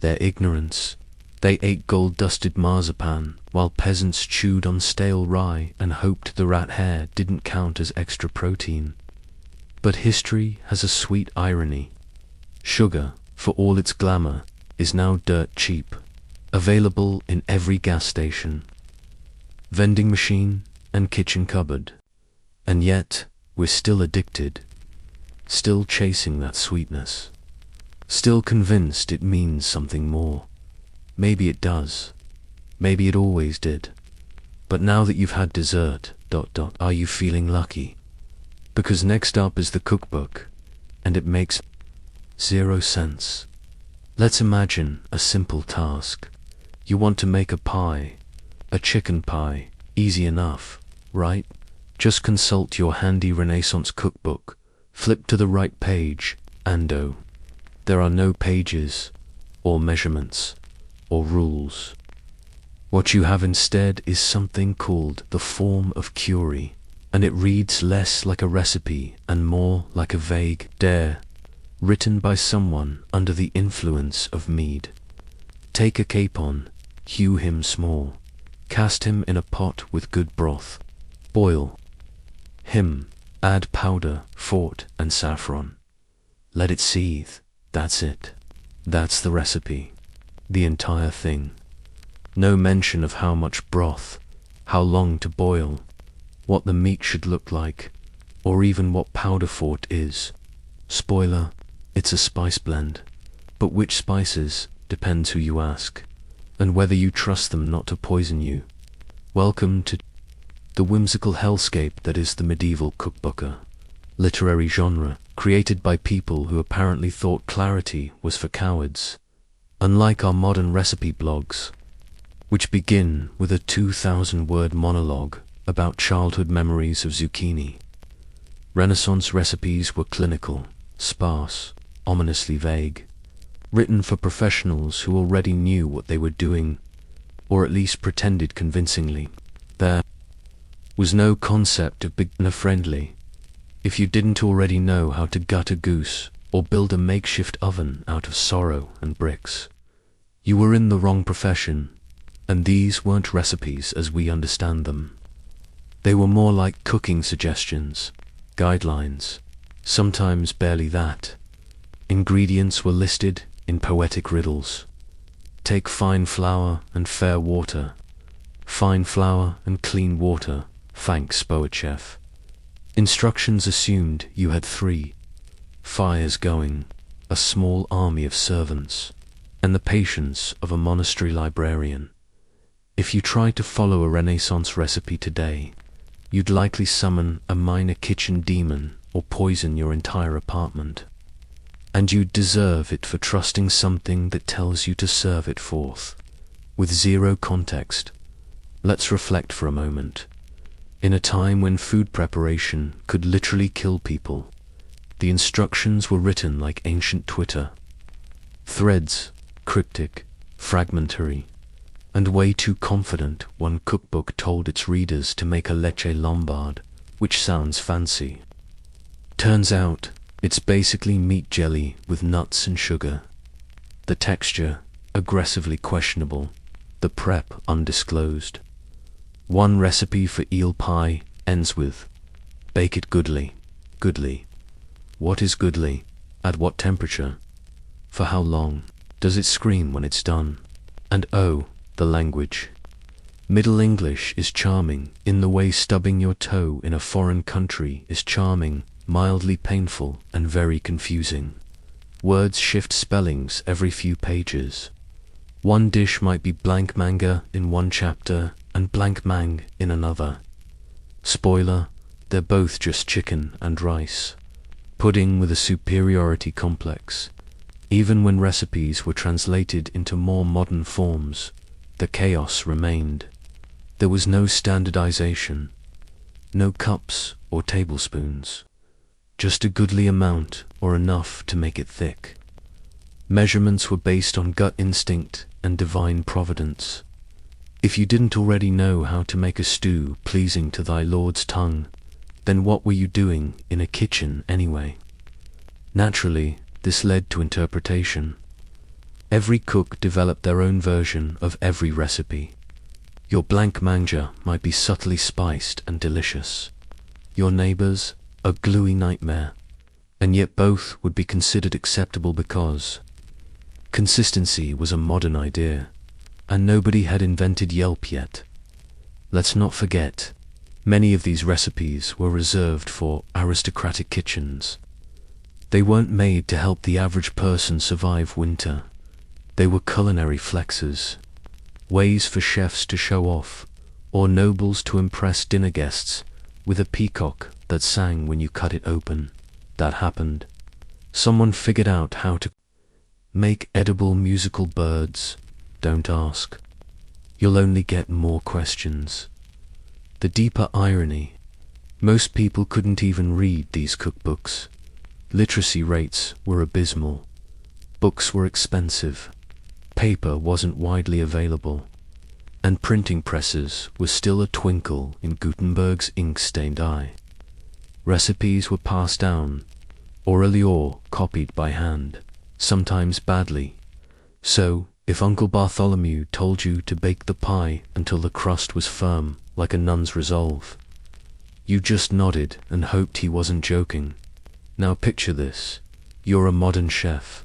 their ignorance. They ate gold-dusted marzipan, while peasants chewed on stale rye and hoped the rat hair didn't count as extra protein. But history has a sweet irony. Sugar, for all its glamour, is now dirt cheap, available in every gas station, vending machine, and kitchen cupboard. And yet, we're still addicted, still chasing that sweetness, still convinced it means something more. Maybe it does. Maybe it always did. But now that you've had dessert, are you feeling lucky? Because next up is the cookbook, and it makes zero sense. Let's imagine a simple task. You want to make a pie, a chicken pie, easy enough, right? Just consult your handy Renaissance cookbook, flip to the right page, and oh, there are no pages, or measurements, or rules. What you have instead is something called the form of Curie, and it reads less like a recipe and more like a vague dare, written by someone under the influence of mead. Take a capon, hew him small, cast him in a pot with good broth, boil him, add powder, fort, and saffron. Let it seethe. That's it. That's the recipe. The entire thing. No mention of how much broth, how long to boil, what the meat should look like, or even what powder fort is. Spoiler, it's a spice blend. But which spices depends who you ask, and whether you trust them not to poison you. Welcome to the whimsical hellscape that is the medieval cookbooker, literary genre created by people who apparently thought clarity was for cowards. Unlike our modern recipe blogs, which begin with a 2,000-word monologue about childhood memories of zucchini, Renaissance recipes were clinical, sparse, ominously vague, written for professionals who already knew what they were doing, or at least pretended convincingly. There was no concept of beginner-friendly. If you didn't already know how to gut a goose or build a makeshift oven out of sorrow and bricks, you were in the wrong profession, and these weren't recipes as we understand them. They were more like cooking suggestions, guidelines, sometimes barely that. Ingredients were listed in poetic riddles. Take fine flour and fair water. Fine flour and clean water, thanks, poet chef. Instructions assumed you had 3 fires going, a small army of servants, and the patience of a monastery librarian. If you tried to follow a Renaissance recipe today, you'd likely summon a minor kitchen demon or poison your entire apartment. And you'd deserve it for trusting something that tells you to serve it forth, with zero context. Let's reflect for a moment. In a time when food preparation could literally kill people, the instructions were written like ancient Twitter. Threads, cryptic, fragmentary, and way too confident. One cookbook told its readers to make a leche lombard, which sounds fancy. Turns out, it's basically meat jelly with nuts and sugar. The texture, aggressively questionable. The prep, undisclosed. One recipe for eel pie ends with, bake it goodly. Goodly. What is goodly? At what temperature? For how long? Does it scream when it's done? And oh, the language. Middle English is charming in the way stubbing your toe in a foreign country is charming, mildly painful, and very confusing. Words shift spellings every few pages. One dish might be blank manga in one chapter and blank mang in another. Spoiler, they're both just chicken and rice. Pudding with a superiority complex. Even when recipes were translated into more modern forms, the chaos remained. There was no standardization, no cups or tablespoons, just a goodly amount or enough to make it thick. Measurements were based on gut instinct and divine providence. If you didn't already know how to make a stew pleasing to thy Lord's tongue, then what were you doing in a kitchen anyway? Naturally, this led to interpretation. Every cook developed their own version of every recipe. Your blank manga might be subtly spiced and delicious. Your neighbor's a gluey nightmare, and yet both would be considered acceptable because consistency was a modern idea, and nobody had invented Yelp yet. Let's not forget, many of these recipes were reserved for aristocratic kitchens. They weren't made to help the average person survive winter. They were culinary flexes, ways for chefs to show off, or nobles to impress dinner guests with a peacock that sang when you cut it open. That happened. Someone figured out how to make edible musical birds. Don't ask. You'll only get more questions. The deeper irony, most people couldn't even read these cookbooks. Literacy rates were abysmal. Books were expensive. Paper wasn't widely available. And printing presses were still a twinkle in Gutenberg's ink-stained eye. Recipes were passed down, orally or copied by hand, sometimes badly. So, if Uncle Bartholomew told you to bake the pie until the crust was firm, like a nun's resolve, you just nodded and hoped he wasn't joking. Now picture this. You're a modern chef.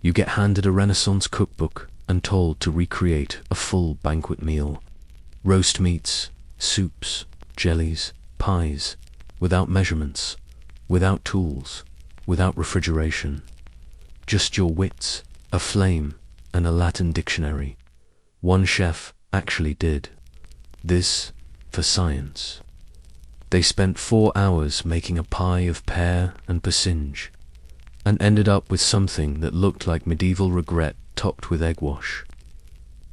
You get handed a Renaissance cookbook and told to recreate a full banquet meal. Roast meats, soups, jellies, pies, without measurements, without tools, without refrigeration. Just your wits, a flame, and a Latin dictionary. One chef actually did this for science. They spent 4 hours making a pie of pear and persimmon, and ended up with something that looked like medieval regret topped with egg wash.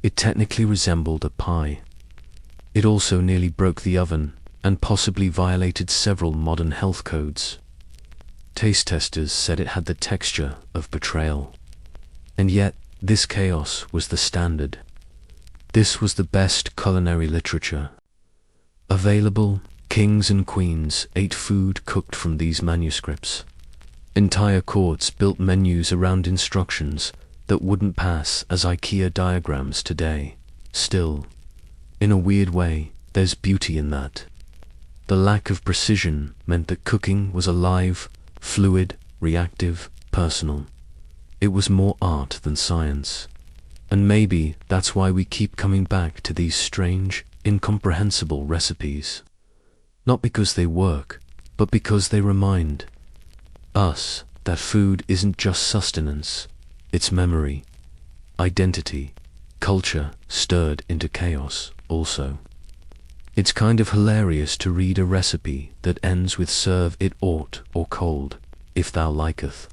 It technically resembled a pie. It also nearly broke the oven, and possibly violated several modern health codes. Taste testers said it had the texture of betrayal. And yet, this chaos was the standard. This was the best culinary literature available. Kings and queens ate food cooked from these manuscripts. Entire courts built menus around instructions that wouldn't pass as IKEA diagrams today. Still, in a weird way, there's beauty in that. The lack of precision meant that cooking was alive, fluid, reactive, personal. It was more art than science. And maybe that's why we keep coming back to these strange, incomprehensible recipes. Not because they work, but because they remind us that food isn't just sustenance, it's memory, identity, culture stirred into chaos also. It's kind of hilarious to read a recipe that ends with serve it hot or cold, if thou liketh.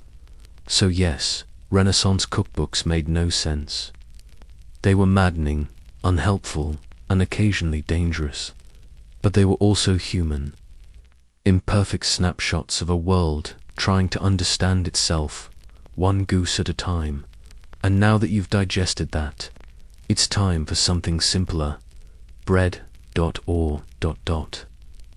So yes, Renaissance cookbooks made no sense. They were maddening, unhelpful, and occasionally dangerous. But they were also human, imperfect snapshots of a world trying to understand itself, one goose at a time. And now that you've digested that, it's time for something simpler. Bread.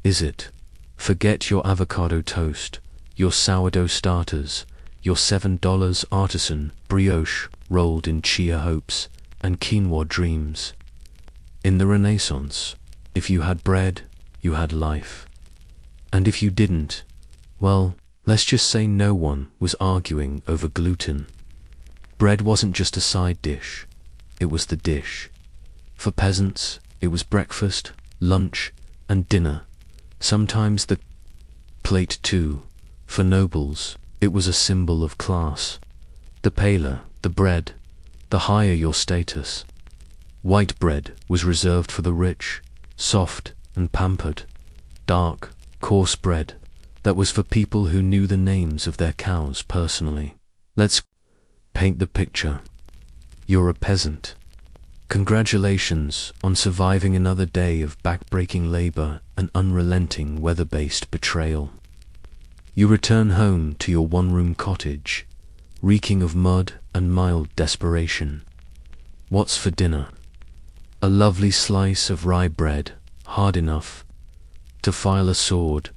Is it? Forget your avocado toast, your sourdough starters, your $7 artisan brioche rolled in chia hopes and quinoa dreams. In the Renaissance, if you had bread, you had life. And if you didn't, well, let's just say no one was arguing over gluten. Bread wasn't just a side dish, it was the dish. For peasants, it was breakfast, lunch, and dinner. Sometimes the plate too. For nobles, it was a symbol of class. The paler the bread, the higher your status. White bread was reserved for the rich, soft and pampered. Dark, coarse bread, that was for people who knew the names of their cows personally. Let's paint the picture. You're a peasant. Congratulations on surviving another day of back-breaking labor and unrelenting weather-based betrayal. You return home to your one-room cottage, reeking of mud and mild desperation. What's for dinner? A lovely slice of rye bread, hard enough to file a sword,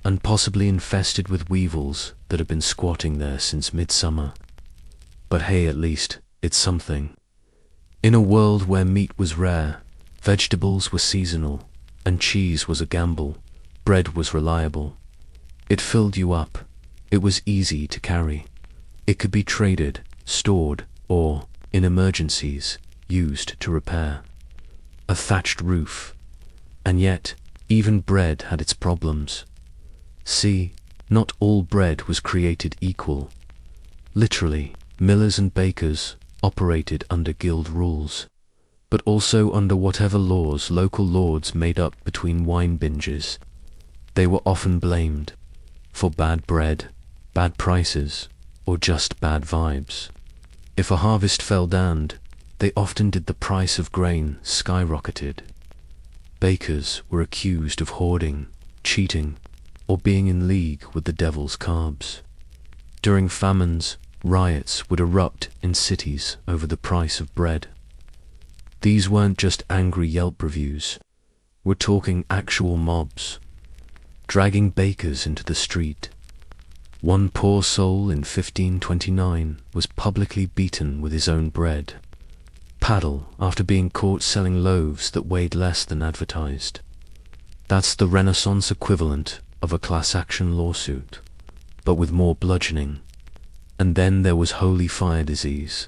and possibly infested with weevils that have been squatting there since midsummer. But hey, at least, it's something. In a world where meat was rare, vegetables were seasonal, and cheese was a gamble, bread was reliable. It filled you up, It was easy to carry. It could be traded, stored, or, in emergencies, used to repair. A thatched roof. And yet, even bread had its problems. See, not all bread was created equal. Literally, millers and bakers operated under guild rules, but also under whatever laws local lords made up between wine binges. They were often blamed for bad bread, bad prices, or just bad vibes. If a harvest fell down, they often did the price of grain skyrocketed. Bakers were accused of hoarding, cheating, or being in league with the devil's carbs. During famines, riots would erupt in cities over the price of bread. These weren't just angry Yelp reviews. We're talking actual mobs, dragging bakers into the street. One poor soul in 1529 was publicly beaten with his own bread paddle after being caught selling loaves that weighed less than advertised. That's the Renaissance equivalent of a class action lawsuit, but with more bludgeoning. And then there was holy fire disease.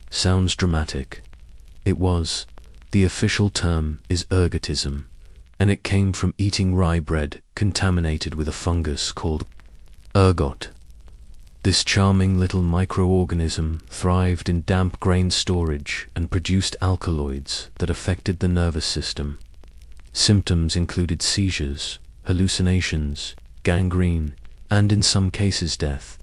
Sounds dramatic. It was. The official term is ergotism, and it came from eating rye bread contaminated with a fungus called ergot. This charming little microorganism thrived in damp grain storage and produced alkaloids that affected the nervous system. Symptoms included seizures, hallucinations, gangrene, and in some cases death.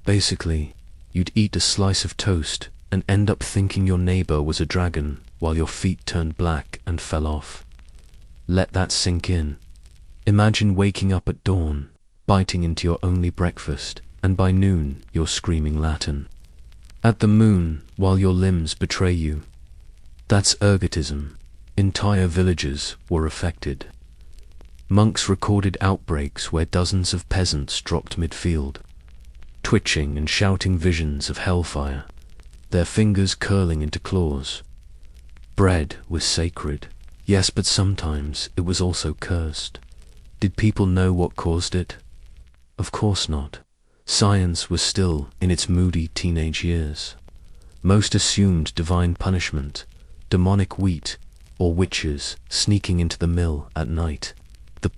Basically, you'd eat a slice of toast and end up thinking your neighbor was a dragon while your feet turned black and fell off. Let that sink in. Imagine waking up at dawn, biting into your only breakfast, and by noon you're screaming Latin at the moon while your limbs betray you. That's ergotism. Entire villages were affected. Monks recorded outbreaks where dozens of peasants dropped midfield, twitching and shouting visions of hellfire, their fingers curling into claws. Bread was sacred, yes, but sometimes it was also cursed. Did people know what caused it? Of course not. Science was still in its moody teenage years. Most assumed divine punishment, demonic wheat, or witches sneaking into the mill at night. The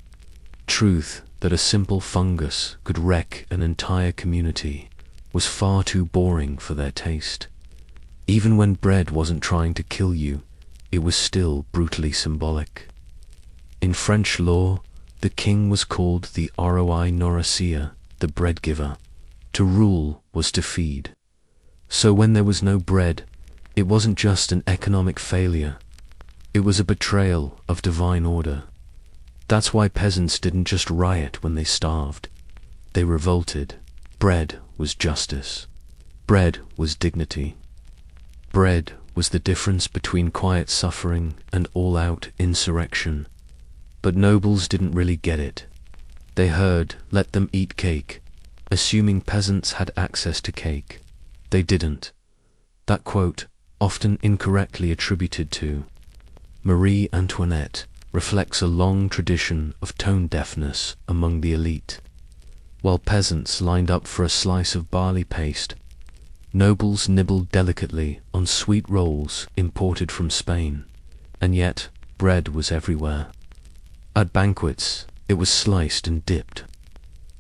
truth that a simple fungus could wreck an entire community was far too boring for their taste. Even when bread wasn't trying to kill you, it was still brutally symbolic. In French law, the king was called the roi nourricier, the bread giver. To rule was to feed. So when there was no bread, it wasn't just an economic failure. It was a betrayal of divine order. That's why peasants didn't just riot when they starved. They revolted. Bread was justice. Bread was dignity. Bread was the difference between quiet suffering and all-out insurrection. But nobles didn't really get it. They heard, "Let them eat cake," assuming peasants had access to cake. They didn't. That quote, often incorrectly attributed to Marie Antoinette, reflects a long tradition of tone deafness among the elite. While peasants lined up for a slice of barley paste, nobles nibbled delicately on sweet rolls imported from Spain. And yet, bread was everywhere. At banquets, it was sliced and dipped.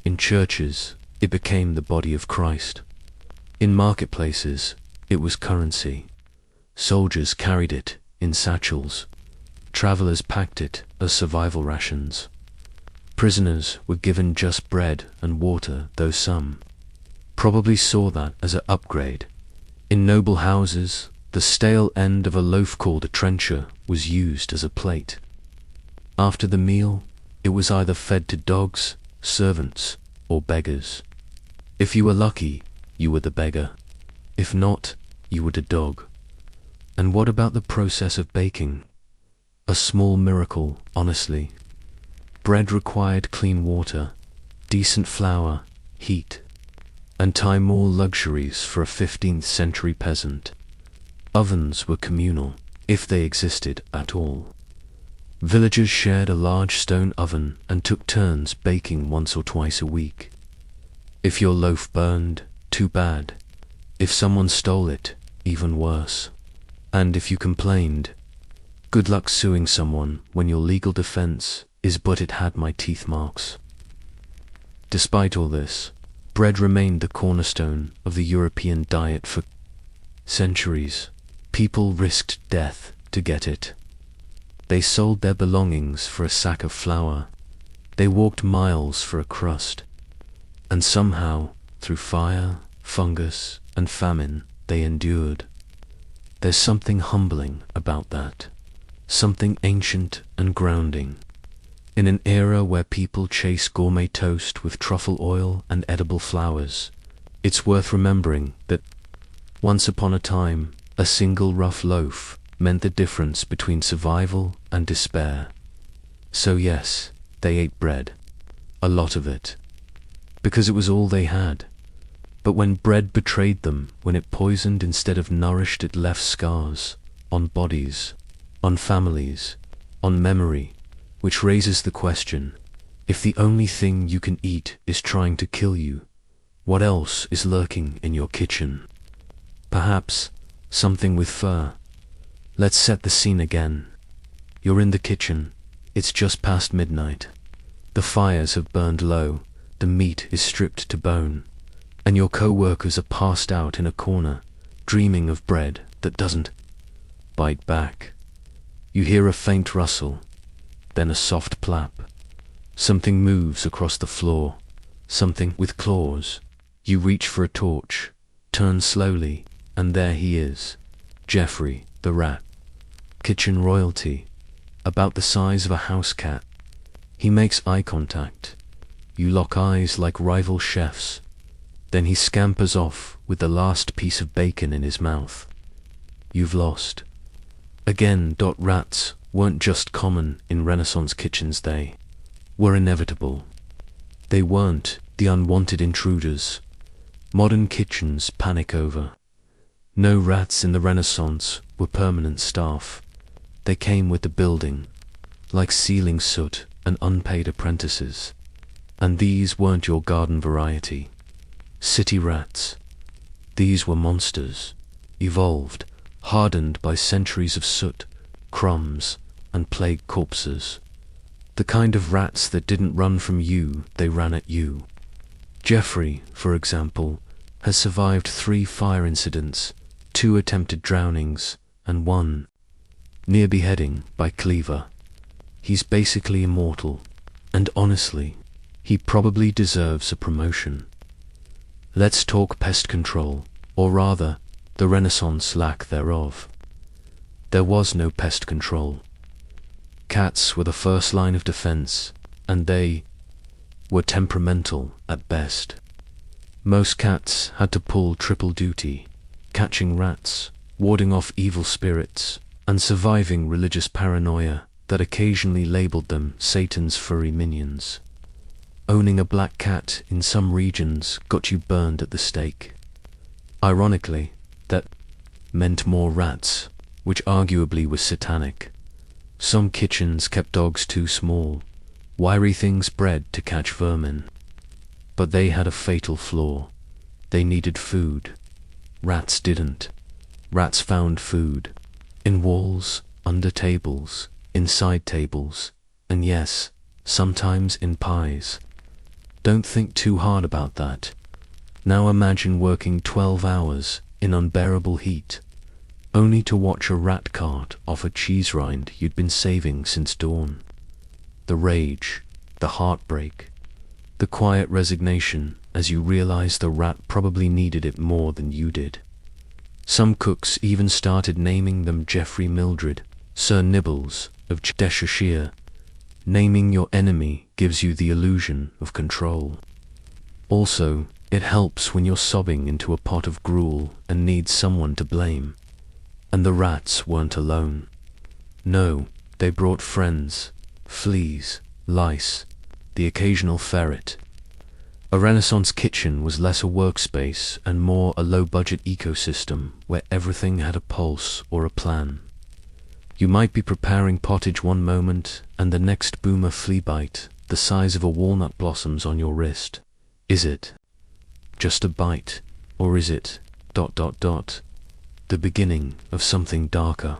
In churches, it became the body of Christ. In marketplaces, it was currency. Soldiers carried it in satchels. Travelers packed it as survival rations. Prisoners were given just bread and water, though some probably saw that as an upgrade. In noble houses, the stale end of a loaf called a trencher was used as a plate. After the meal, it was either fed to dogs, servants, or beggars. If you were lucky, you were the beggar. If not, you were the dog. And what about the process of baking? A small miracle, honestly. Bread required clean water, decent flour, heat, and time more luxuries for a 15th century peasant. Ovens were communal, if they existed at all. Villagers shared a large stone oven and took turns baking once or twice a week. If your loaf burned, too bad. If someone stole it, even worse. And if you complained, good luck suing someone when your legal defense is "but it had my teeth marks." Despite all this, bread remained the cornerstone of the European diet for centuries. People risked death to get it. They sold their belongings for a sack of flour. They walked miles for a crust. And somehow, through fire, fungus, and famine, they endured. There's something humbling about that. Something ancient and grounding. In an era where people chase gourmet toast with truffle oil and edible flowers, it's worth remembering that once upon a time, a single rough loaf meant the difference between survival and despair. So yes, they ate bread. A lot of it. Because it was all they had. But when bread betrayed them, when it poisoned instead of nourished, it left scars on bodies, on families, on memory, which raises the question, if the only thing you can eat is trying to kill you, what else is lurking in your kitchen? Perhaps something with fur. Let's set the scene again. You're in the kitchen. It's just past midnight. The fires have burned low. The meat is stripped to bone. And your co-workers are passed out in a corner, dreaming of bread that doesn't bite back. You hear a faint rustle, then a soft plap. Something moves across the floor, something with claws. You reach for a torch, turn slowly, and there he is, Jeffrey, the rat. Kitchen royalty, about the size of a house cat. He makes eye contact. You lock eyes like rival chefs. Then he scampers off with the last piece of bacon in his mouth. You've lost. Again, rats weren't just common in Renaissance kitchens, they were inevitable. They weren't the unwanted intruders modern kitchens panic over. No rats in the Renaissance were permanent staff. They came with the building, like ceiling soot and unpaid apprentices. And these weren't your garden variety. City rats. These were monsters, evolved, hardened by centuries of soot, crumbs, and plague corpses. The kind of rats that didn't run from you, they ran at you. Jeffrey, for example, has survived 3 fire incidents, 2 attempted drownings, and 1 near beheading by cleaver. He's basically immortal, and honestly, he probably deserves a promotion. Let's talk pest control, or rather, the Renaissance lack thereof. There was no pest control. Cats were the first line of defense, and they were temperamental at best. Most cats had to pull triple duty, catching rats, warding off evil spirits, and surviving religious paranoia that occasionally labeled them Satan's furry minions. Owning a black cat in some regions got you burned at the stake. Ironically, that meant more rats, which arguably was satanic. Some kitchens kept dogs too small, wiry things bred to catch vermin. But they had a fatal flaw. They needed food. Rats didn't. Rats found food. In walls, under tables, inside tables, and yes, sometimes in pies. Don't think too hard about that. Now imagine working 12 hours in unbearable heat, only to watch a rat cart off a cheese rind you'd been saving since dawn. The rage, the heartbreak, the quiet resignation as you realize the rat probably needed it more than you did. Some cooks even started naming them Geoffrey Mildred, Sir Nibbles of Cheshire. Naming your enemy gives you the illusion of control. Also, it helps when you're sobbing into a pot of gruel and need someone to blame. And the rats weren't alone. No, they brought friends, fleas, lice, the occasional ferret. A Renaissance kitchen was less a workspace and more a low-budget ecosystem where everything had a pulse or a plan. You might be preparing pottage one moment and the next boom a flea bite the size of a walnut blossoms on your wrist. Is it? just a bite? Or is it ... the beginning of something darker?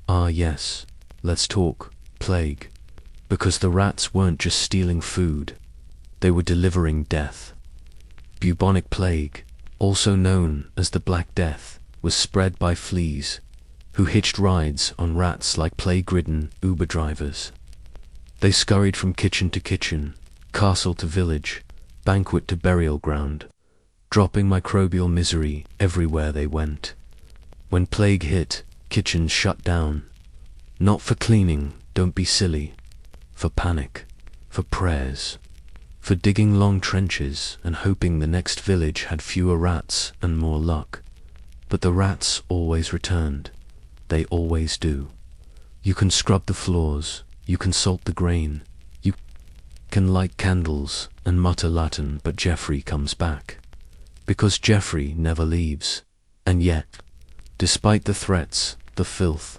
Ah yes, let's talk plague. Because the rats weren't just stealing food, they were delivering death. Bubonic plague, also known as the Black Death, was spread by fleas, who hitched rides on rats like plague-ridden Uber drivers. They scurried from kitchen to kitchen, castle to village, banquet to burial ground, dropping microbial misery everywhere they went. When plague hit, kitchens shut down. Not for cleaning, don't be silly. For panic, for prayers, for digging long trenches and hoping the next village had fewer rats and more luck. But the rats always returned. They always do. You can scrub the floors, you can salt the grain, you can light candles and mutter Latin, but Jeffrey comes back. Because Jeffrey never leaves. And yet, despite the threats, the filth,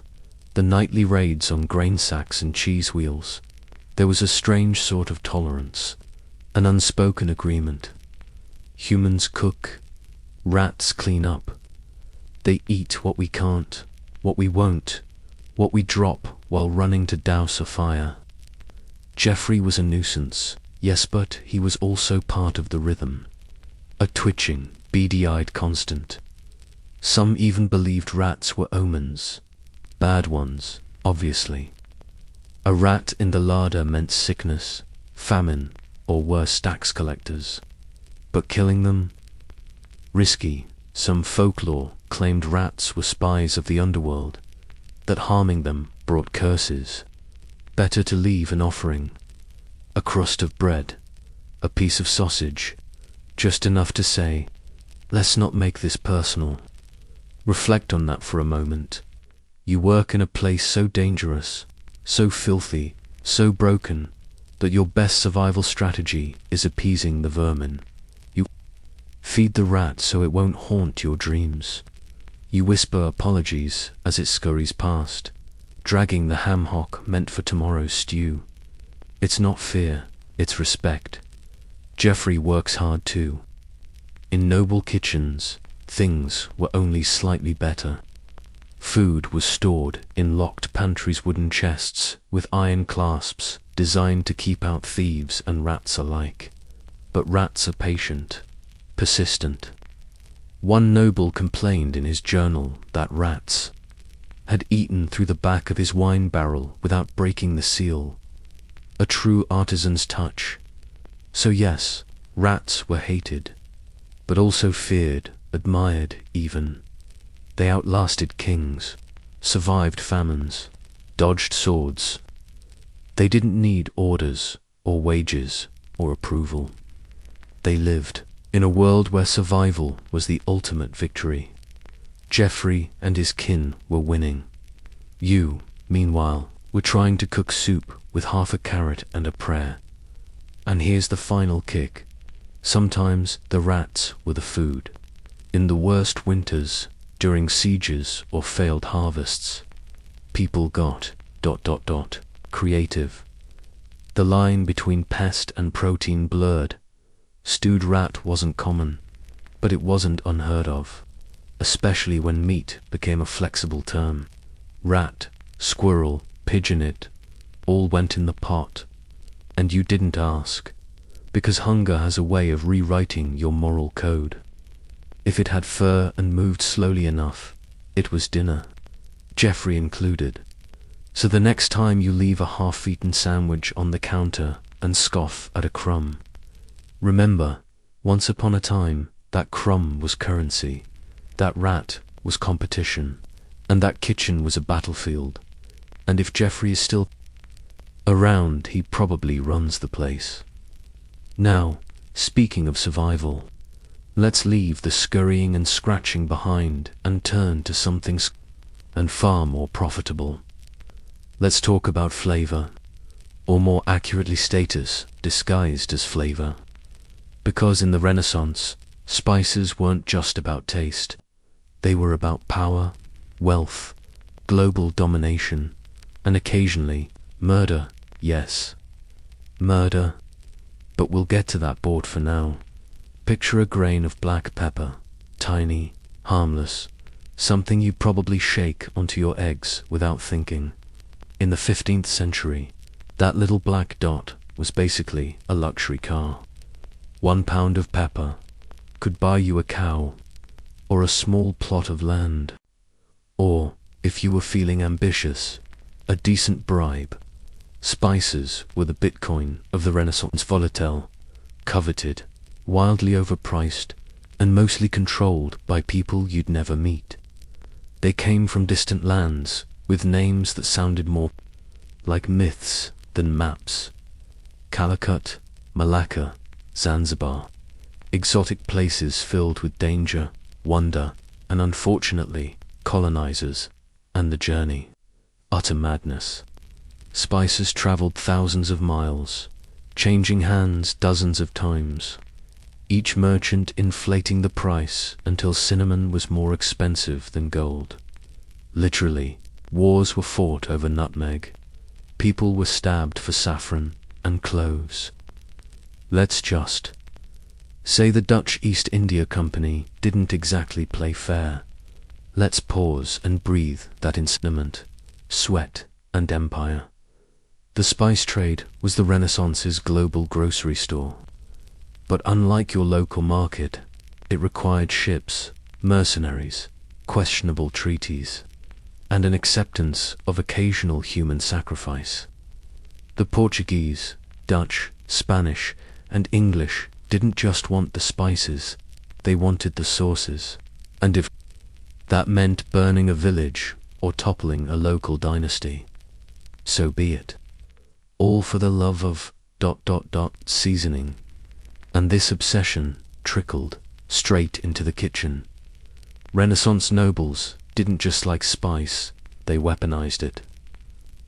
the nightly raids on grain sacks and cheese wheels, there was a strange sort of tolerance, an unspoken agreement. Humans cook, rats clean up. They eat what we can't, what we won't, what we drop while running to douse a fire. Jeffrey was a nuisance, yes, but he was also part of the rhythm. A twitching, beady-eyed constant. Some even believed rats were omens. Bad ones, obviously. A rat in the larder meant sickness, famine, or worse, tax collectors. But killing them? Risky. Some folklore claimed rats were spies of the underworld, that harming them brought curses. Better to leave an offering. A crust of bread, a piece of sausage, just enough to say, let's not make this personal. Reflect on that for a moment. You work in a place so dangerous, so filthy, so broken, that your best survival strategy is appeasing the vermin. You feed the rat so it won't haunt your dreams. You whisper apologies as it scurries past, dragging the ham hock meant for tomorrow's stew. It's not fear, it's respect. Jeffrey works hard too. In noble kitchens, things were only slightly better. Food was stored in locked pantries' wooden chests with iron clasps designed to keep out thieves and rats alike. But rats are patient, persistent. One noble complained in his journal that rats had eaten through the back of his wine barrel without breaking the seal. A true artisan's touch. So yes, rats were hated, but also feared, admired even. They outlasted kings, survived famines, dodged swords. They didn't need orders, or wages, or approval. They lived in a world where survival was the ultimate victory. Jeffrey and his kin were winning. You, meanwhile, were trying to cook soup with half a carrot and a prayer. And here's the final kick. Sometimes the rats were the food. In the worst winters, during sieges or failed harvests, people got ... creative. The line between pest and protein blurred. Stewed rat wasn't common, but it wasn't unheard of, especially when meat became a flexible term. Rat, squirrel, pigeon, it all went in the pot, and you didn't ask, because hunger has a way of rewriting your moral code. If it had fur and moved slowly enough, it was dinner, Jeffrey included. So the next time you leave a half-eaten sandwich on the counter and scoff at a crumb, remember, once upon a time, that crumb was currency, that rat was competition, and that kitchen was a battlefield. And if Jeffrey is still around, he probably runs the place. Now, speaking of survival, let's leave the scurrying and scratching behind and turn to something and far more profitable. Let's talk about flavor, or more accurately status disguised as flavor. Because in the Renaissance, spices weren't just about taste. They were about power, wealth, global domination, and occasionally murder. Yes, murder. But we'll get to that board for now. Picture a grain of black pepper, tiny, harmless, something you probably shake onto your eggs without thinking. In the 15th century, that little black dot was basically a luxury car. 1 pound of pepper could buy you a cow or a small plot of land. Or, if you were feeling ambitious, a decent bribe. Spices were the Bitcoin of the Renaissance, volatile, coveted, wildly overpriced, and mostly controlled by people you'd never meet. They came from distant lands, with names that sounded more like myths than maps. Calicut, Malacca, Zanzibar. Exotic places filled with danger, wonder, and unfortunately, colonizers, and the journey. Utter madness. Spices traveled thousands of miles, changing hands dozens of times, each merchant inflating the price until cinnamon was more expensive than gold. Literally, wars were fought over nutmeg. People were stabbed for saffron and cloves. Let's just say the Dutch East India Company didn't exactly play fair. Let's pause and breathe that in cinnamon, sweat, and empire. The spice trade was the Renaissance's global grocery store. But unlike your local market, it required ships, mercenaries, questionable treaties, and an acceptance of occasional human sacrifice. The Portuguese, Dutch, Spanish, and English didn't just want the spices, they wanted the sources. And if that meant burning a village or toppling a local dynasty, so be it. All for the love of ... seasoning. And this obsession trickled straight into the kitchen. Renaissance nobles didn't just like spice, they weaponized it.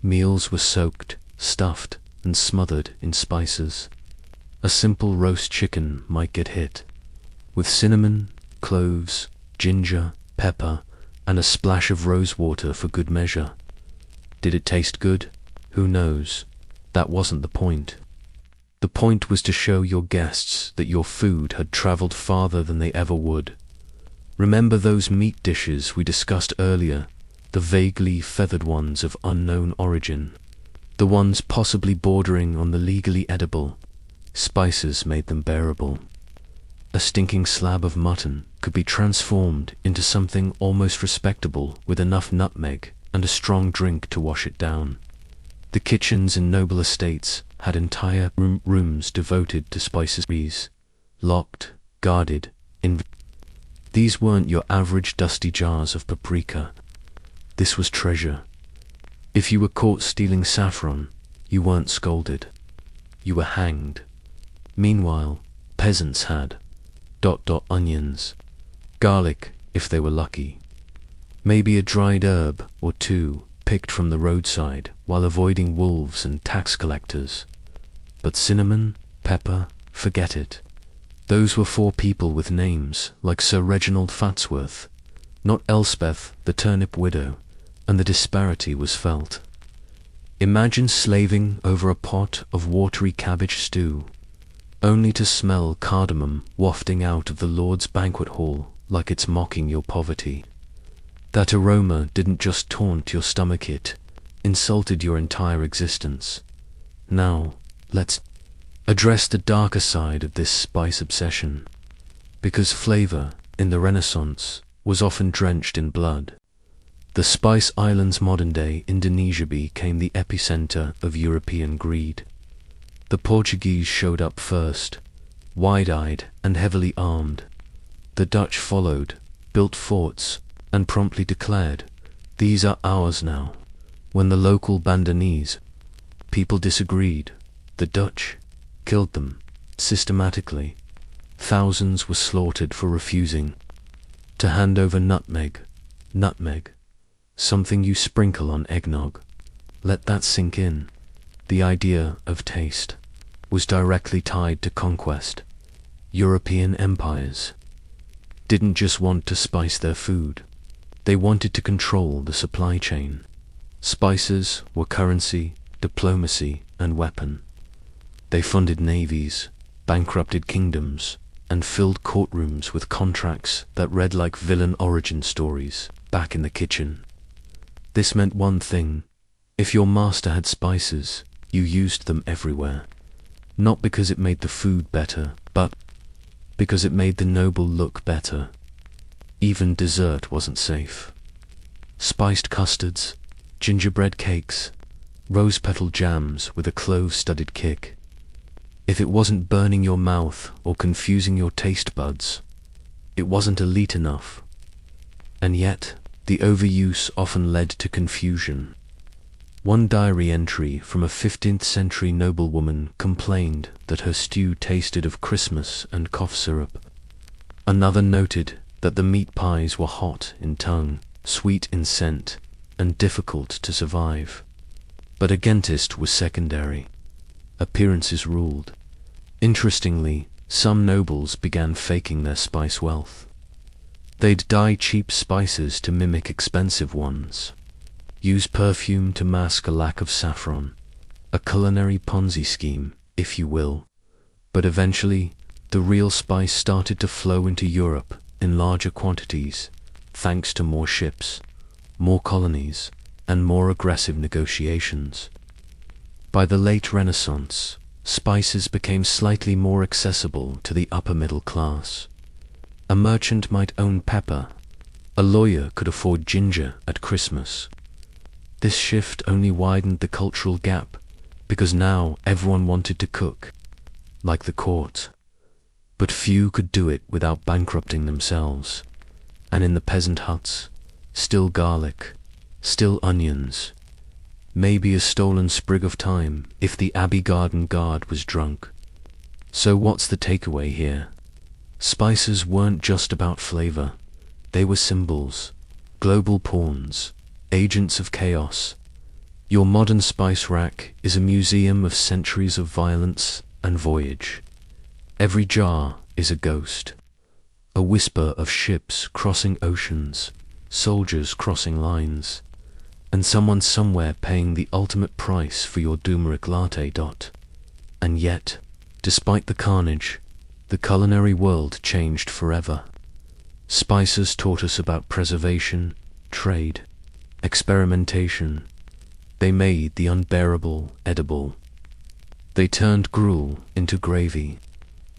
Meals were soaked, stuffed, and smothered in spices. A simple roast chicken might get hit with cinnamon, cloves, ginger, pepper, and a splash of rose water for good measure. Did it taste good? Who knows? That wasn't the point. The point was to show your guests that your food had traveled farther than they ever would. Remember those meat dishes we discussed earlier, the vaguely feathered ones of unknown origin, the ones possibly bordering on the legally edible. Spices made them bearable. A stinking slab of mutton could be transformed into something almost respectable with enough nutmeg and a strong drink to wash it down. The kitchens in noble estates had entire rooms devoted to spices, locked, guarded, These weren't your average dusty jars of paprika. This was treasure. If you were caught stealing saffron, you weren't scolded. You were hanged. Meanwhile, peasants had ... onions, garlic if they were lucky, maybe a dried herb or two picked from the roadside while avoiding wolves and tax collectors. But cinnamon, pepper, forget it. Those were for people with names like Sir Reginald Fatsworth, not Elspeth the turnip widow, and the disparity was felt. Imagine slaving over a pot of watery cabbage stew, only to smell cardamom wafting out of the Lord's banquet hall like it's mocking your poverty. That aroma didn't just taunt your stomach, it insulted your entire existence. Now, let's address the darker side of this spice obsession, because flavor in the Renaissance was often drenched in blood. The Spice Islands' modern-day Indonesia became the epicenter of European greed. The Portuguese showed up first, wide-eyed and heavily armed. The Dutch followed, built forts, and promptly declared, "These are ours now." When the local Bandanese people disagreed, the Dutch killed them systematically. Thousands were slaughtered for refusing to hand over nutmeg. Nutmeg, something you sprinkle on eggnog. Let that sink in. The idea of taste was directly tied to conquest. European empires didn't just want to spice their food. They wanted to control the supply chain. Spices were currency, diplomacy, and weapon. They funded navies, bankrupted kingdoms, and filled courtrooms with contracts that read like villain origin stories back in the kitchen. This meant one thing: if your master had spices, you used them everywhere. Not because it made the food better, but because it made the noble look better. Even dessert wasn't safe. Spiced custards, gingerbread cakes, rose petal jams with a clove-studded kick. If it wasn't burning your mouth or confusing your taste buds, it wasn't elite enough. And yet, the overuse often led to confusion. One diary entry from a 15th century noblewoman complained that her stew tasted of Christmas and cough syrup. Another noted that the meat pies were hot in tongue, sweet in scent, and difficult to survive. But a dentist was secondary. Appearances ruled. Interestingly, some nobles began faking their spice wealth. They'd dye cheap spices to mimic expensive ones, use perfume to mask a lack of saffron, a culinary Ponzi scheme, if you will. But eventually, the real spice started to flow into Europe in larger quantities, thanks to more ships, more colonies, and more aggressive negotiations. By the late Renaissance, spices became slightly more accessible to the upper middle class. A merchant might own pepper, a lawyer could afford ginger at Christmas. This shift only widened the cultural gap, because now everyone wanted to cook, like the court. But few could do it without bankrupting themselves. And in the peasant huts, still garlic, still onions, maybe a stolen sprig of thyme if the Abbey garden guard was drunk. So what's the takeaway here? Spices weren't just about flavor. They were symbols, global pawns, agents of chaos. Your modern spice rack is a museum of centuries of violence and voyage. Every jar is a ghost, a whisper of ships crossing oceans, soldiers crossing lines, and someone somewhere paying the ultimate price for your turmeric latte. And yet, despite the carnage, the culinary world changed forever. Spices taught us about preservation, trade, experimentation. They made the unbearable edible. They turned gruel into gravy,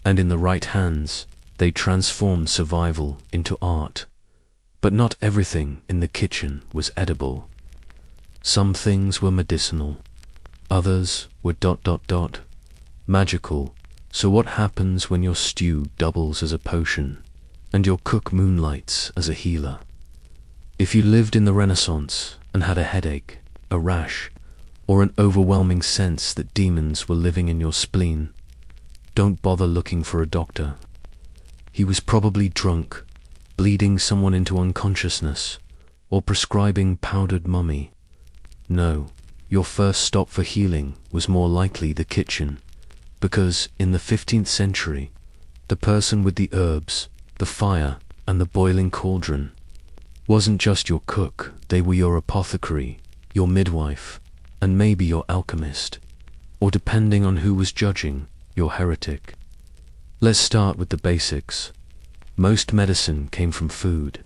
and in the right hands, they transformed survival into art. But not everything in the kitchen was edible. Some things were medicinal, others were magical. So what happens when your stew doubles as a potion, and your cook moonlights as a healer? If you lived in the Renaissance and had a headache, a rash, or an overwhelming sense that demons were living in your spleen, don't bother looking for a doctor. He was probably drunk, bleeding someone into unconsciousness, or prescribing powdered mummy. No, your first stop for healing was more likely the kitchen, because in the 15th century, the person with the herbs, the fire, and the boiling cauldron wasn't just your cook. They were your apothecary, your midwife, and maybe your alchemist, or depending on who was judging, your heretic. Let's start with the basics. Most medicine came from food,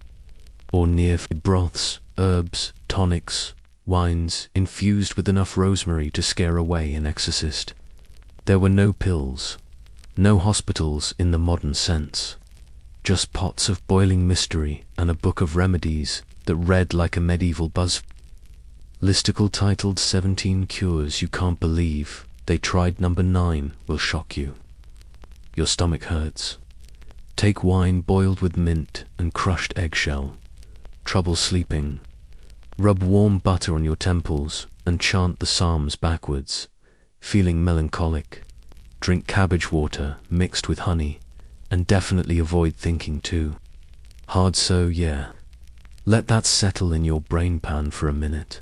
or near broths, herbs, tonics, wines infused with enough rosemary to scare away an exorcist. There were no pills, no hospitals in the modern sense, just pots of boiling mystery and a book of remedies that read like a medieval listicle titled 17 Cures You Can't Believe. They tried number 9 will shock you. Your stomach hurts. Take wine boiled with mint and crushed eggshell. Trouble sleeping. Rub warm butter on your temples and chant the Psalms backwards. Feeling melancholic, drink cabbage water mixed with honey, and definitely avoid thinking too hard. So yeah, let that settle in your brain pan for a minute.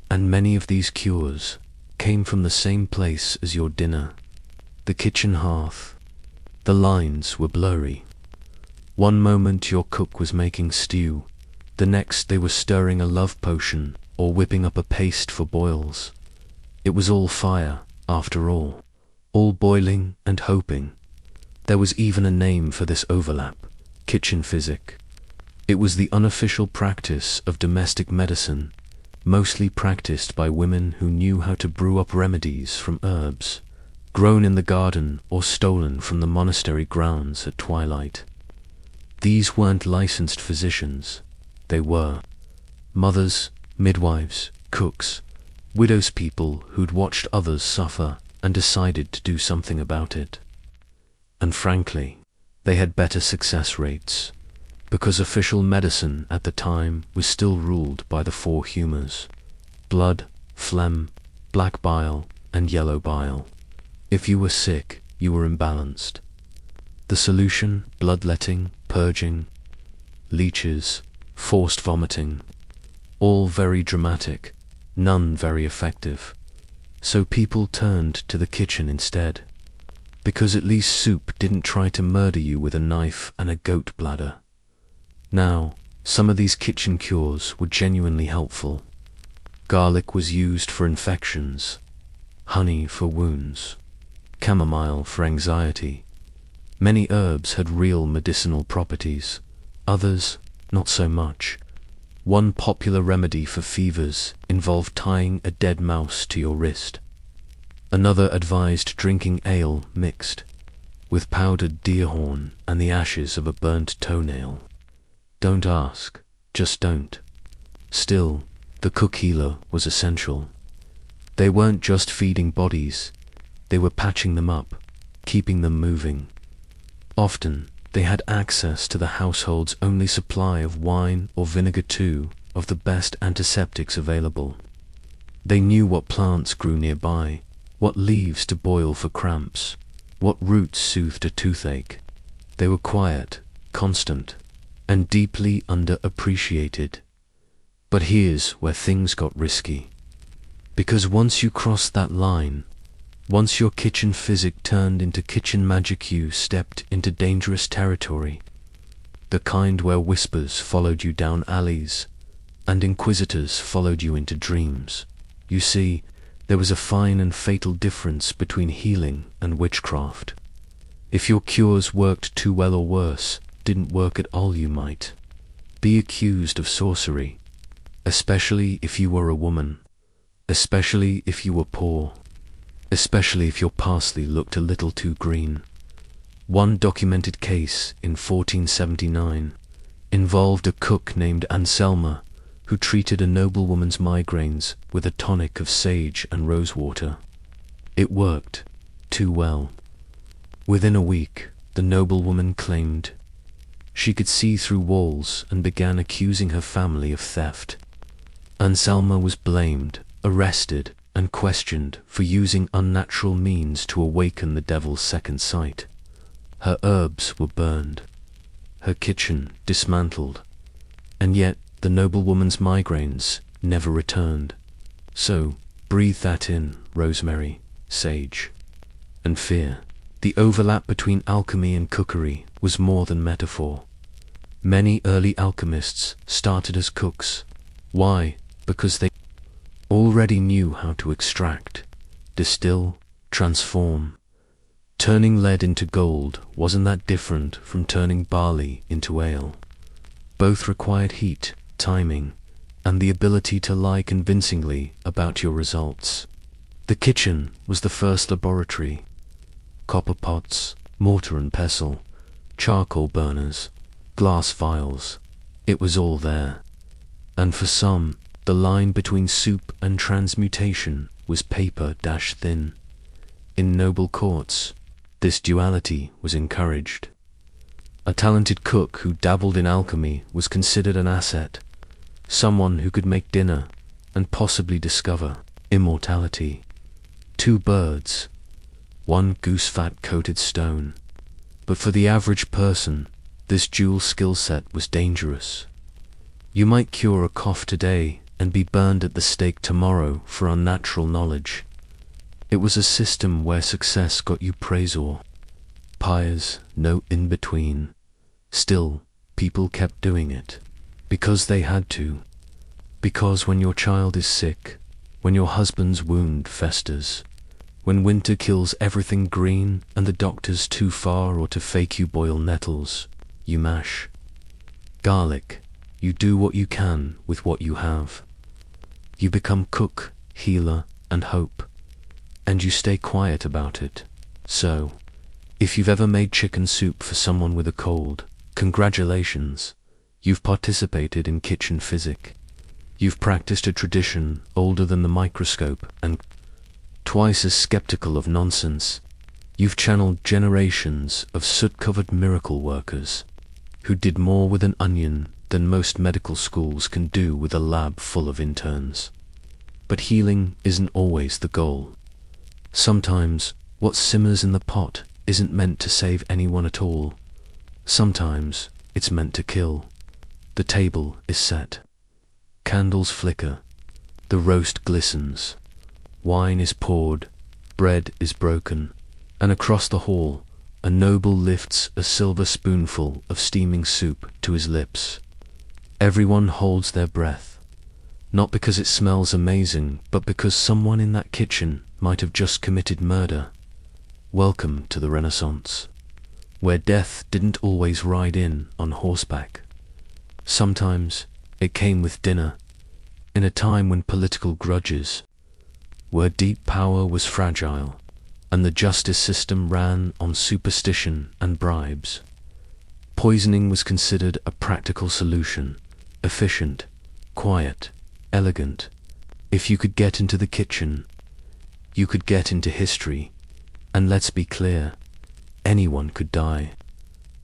And many of these cures came from the same place as your dinner, the kitchen hearth. The lines were blurry. One moment your cook was making stew, the next they were stirring a love potion or whipping up a paste for boils. It was all fire, after all boiling and hoping. There was even a name for this overlap: kitchen physic. It was the unofficial practice of domestic medicine, mostly practiced by women who knew how to brew up remedies from herbs, grown in the garden or stolen from the monastery grounds at twilight. These weren't licensed physicians. They were mothers, midwives, cooks, widows, people who'd watched others suffer and decided to do something about it. And frankly, they had better success rates, because official medicine at the time was still ruled by the four humours: blood, phlegm, black bile, and yellow bile. If you were sick, you were imbalanced. The solution: bloodletting, purging, leeches, forced vomiting. All very dramatic, none very effective. So people turned to the kitchen instead, because at least soup didn't try to murder you with a knife and a goat bladder. Now, some of these kitchen cures were genuinely helpful. Garlic was used for infections, honey for wounds, chamomile for anxiety. Many herbs had real medicinal properties, others not so much. One popular remedy for fevers involved tying a dead mouse to your wrist. Another advised drinking ale mixed with powdered deer horn and the ashes of a burnt toenail. Don't ask, just don't. Still, the cook healer was essential. They weren't just feeding bodies, they were patching them up, keeping them moving. Often, they had access to the household's only supply of wine or vinegar, too, of the best antiseptics available. They knew what plants grew nearby, what leaves to boil for cramps, what roots soothed a toothache. They were quiet, constant, and deeply underappreciated. But here's where things got risky. Because once you crossed that line, once your kitchen physic turned into kitchen magic, you stepped into dangerous territory. The kind where whispers followed you down alleys, and inquisitors followed you into dreams. You see, there was a fine and fatal difference between healing and witchcraft. If your cures worked too well or worse, didn't work at all, you might be accused of sorcery, especially if you were a woman, especially if you were poor, especially if your parsley looked a little too green. One documented case in 1479 involved a cook named Anselma who treated a noblewoman's migraines with a tonic of sage and rosewater. It worked too well. Within a week, the noblewoman claimed she could see through walls and began accusing her family of theft. Anselma was blamed, arrested, and questioned for using unnatural means to awaken the devil's second sight. Her herbs were burned, her kitchen dismantled, and yet the noblewoman's migraines never returned. So, breathe that in: rosemary, sage, and fear. The overlap between alchemy and cookery was more than metaphor. Many early alchemists started as cooks. Why? Because they already knew how to extract, distill, transform. Turning lead into gold wasn't that different from turning barley into ale. Both required heat, timing, and the ability to lie convincingly about your results. The kitchen was the first laboratory. Copper pots, mortar and pestle, charcoal burners, glass vials. It was all there. And for some, the line between soup and transmutation was paper-thin. In noble courts, this duality was encouraged. A talented cook who dabbled in alchemy was considered an asset, someone who could make dinner and possibly discover immortality. Two birds, one goose-fat coated stone. But for the average person, this dual skill set was dangerous. You might cure a cough today and be burned at the stake tomorrow for unnatural knowledge. It was a system where success got you praise or pyres, no in-between. Still, people kept doing it because they had to. Because when your child is sick, when your husband's wound festers, When winter kills everything green and the doctor's too far or to fake you boil nettles, you mash garlic. You do what you can with what you have. You become cook, healer, and hope. And you stay quiet about it. So, if you've ever made chicken soup for someone with a cold, congratulations. You've participated in kitchen physic. You've practiced a tradition older than the microscope and twice as skeptical of nonsense. You've channeled generations of soot-covered miracle workers who did more with an onion than most medical schools can do with a lab full of interns. But healing isn't always the goal. Sometimes what simmers in the pot isn't meant to save anyone at all. Sometimes it's meant to kill. The table is set. Candles flicker. The roast glistens. Wine is poured. Bread is broken. And across the hall, a noble lifts a silver spoonful of steaming soup to his lips. Everyone holds their breath. Not because it smells amazing, but because someone in that kitchen might have just committed murder. Welcome to the Renaissance, where death didn't always ride in on horseback. Sometimes it came with dinner, in a time when political grudges, where deep power was fragile, and the justice system ran on superstition and bribes. Poisoning was considered a practical solution, efficient, quiet, elegant. If you could get into the kitchen, you could get into history. And let's be clear, anyone could die.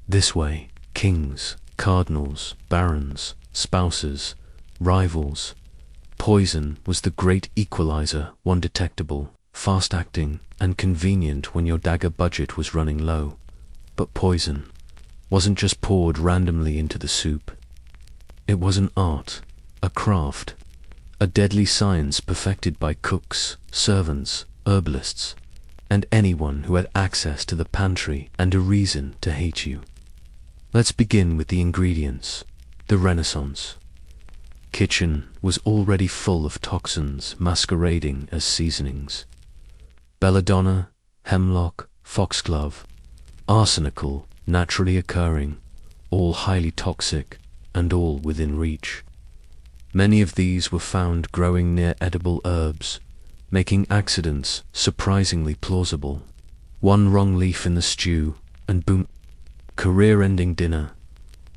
This way, kings, cardinals, barons, spouses, rivals. Poison was the great equalizer, one detectable, fast-acting, and convenient when your dagger budget was running low. But poison wasn't just poured randomly into the soup. It was an art, a craft, a deadly science perfected by cooks, servants, herbalists, and anyone who had access to the pantry and a reason to hate you. Let's begin with the ingredients. The Renaissance kitchen was already full of toxins masquerading as seasonings. Belladonna, hemlock, foxglove, arsenical, naturally occurring, all highly toxic and all within reach. Many of these were found growing near edible herbs, making accidents surprisingly plausible. One wrong leaf in the stew, and boom, career-ending dinner.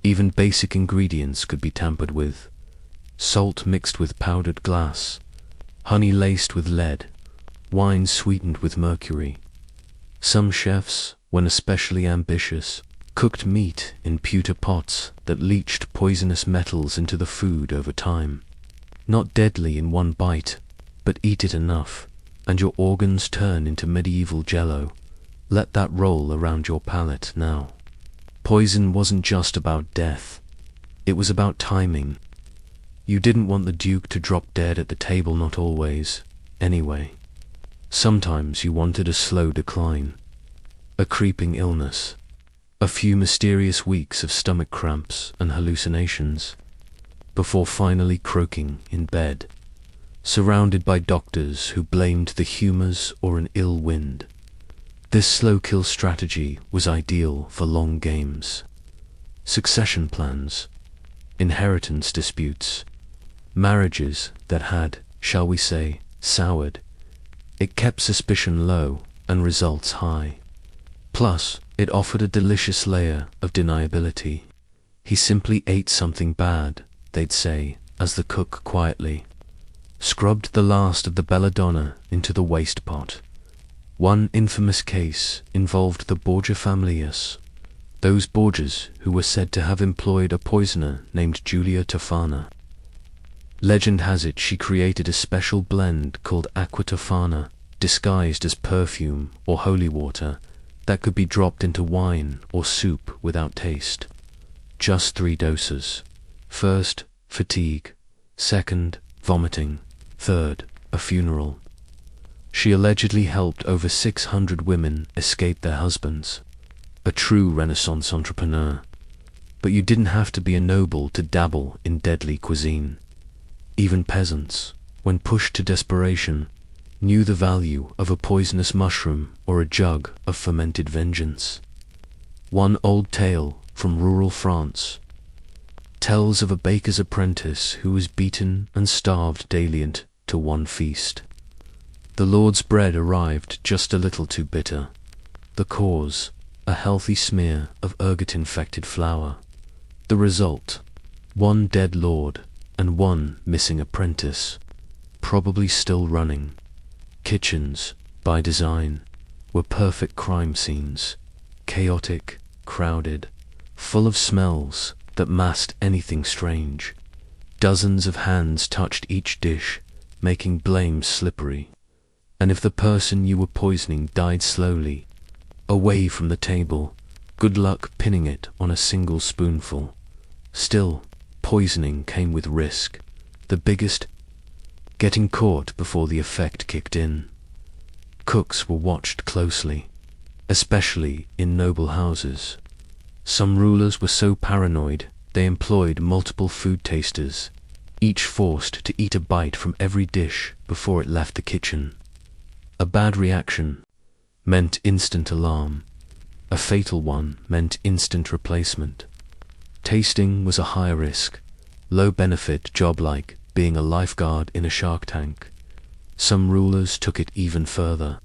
Even basic ingredients could be tampered with. Salt mixed with powdered glass, honey laced with lead, wine sweetened with mercury. Some chefs, when especially ambitious, cooked meat in pewter pots that leached poisonous metals into the food over time. Not deadly in one bite, but eat it enough, and your organs turn into medieval jello. Let that roll around your palate now. Poison wasn't just about death. It was about timing. You didn't want the Duke to drop dead at the table, not always, anyway. Sometimes you wanted a slow decline, a creeping illness, a few mysterious weeks of stomach cramps and hallucinations, before finally croaking in bed, surrounded by doctors who blamed the humors or an ill wind. This slow kill strategy was ideal for long games, succession plans, inheritance disputes, marriages that had, shall we say, soured. It kept suspicion low and results high. Plus, it offered a delicious layer of deniability. He simply ate something bad, they'd say, as the cook quietly scrubbed the last of the belladonna into the waste pot. One infamous case involved the Borgia familias, those Borgias who were said to have employed a poisoner named Julia Tofana. Legend has it she created a special blend called aqua tofana, disguised as perfume or holy water, that could be dropped into wine or soup without taste. Just 3 doses. First, fatigue. Second, vomiting. Third, a funeral. She allegedly helped over 600 women escape their husbands. A true Renaissance entrepreneur. But you didn't have to be a noble to dabble in deadly cuisine. Even peasants, when pushed to desperation, knew the value of a poisonous mushroom or a jug of fermented vengeance. One old tale from rural France tells of a baker's apprentice who was beaten and starved daily into one feast. The Lord's bread arrived just a little too bitter. The cause, a healthy smear of ergot-infected flour. The result, one dead lord and one missing apprentice, probably still running. Kitchens, by design, were perfect crime scenes, chaotic, crowded, full of smells that masked anything strange. Dozens of hands touched each dish, making blame slippery. And if the person you were poisoning died slowly, away from the table, good luck pinning it on a single spoonful. Still, poisoning came with risk, the biggest, getting caught before the effect kicked in. Cooks were watched closely, especially in noble houses. Some rulers were so paranoid they employed multiple food tasters, each forced to eat a bite from every dish before it left the kitchen. A bad reaction meant instant alarm. A fatal one meant instant replacement. Tasting was a high risk, low benefit job like being a lifeguard in a shark tank. Some rulers took it even further.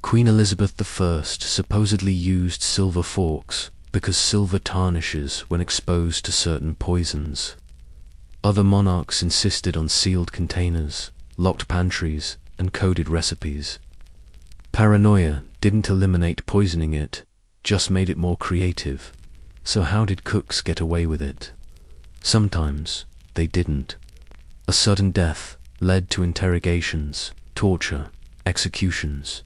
Queen Elizabeth I supposedly used silver forks because silver tarnishes when exposed to certain poisons. Other monarchs insisted on sealed containers, locked pantries, and coded recipes. Paranoia didn't eliminate poisoning it, just made it more creative. So how did cooks get away with it? Sometimes they didn't. A sudden death led to interrogations, torture, executions.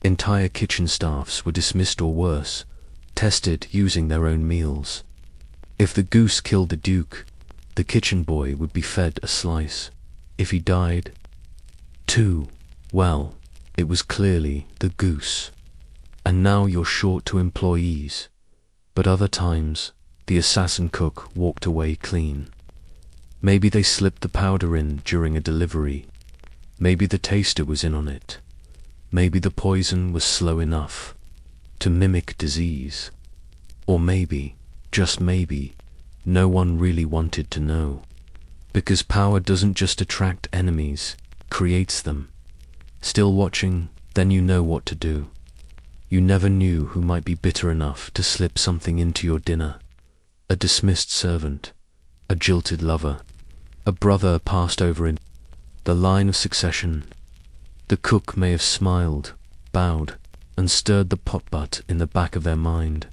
Entire kitchen staffs were dismissed or worse, tested using their own meals. If the goose killed the duke, the kitchen boy would be fed a slice. If he died, too, well, it was clearly the goose. And now you're short to employees. But other times, the assassin cook walked away clean. Maybe they slipped the powder in during a delivery. Maybe the taster was in on it. Maybe the poison was slow enough to mimic disease. Or maybe, just maybe, no one really wanted to know. Because power doesn't just attract enemies, creates them. Still watching, then you know what to do. You never knew who might be bitter enough to slip something into your dinner. A dismissed servant, a jilted lover, a brother passed over in the line of succession. The cook may have smiled, bowed, and stirred the pot-butt in the back of their mind.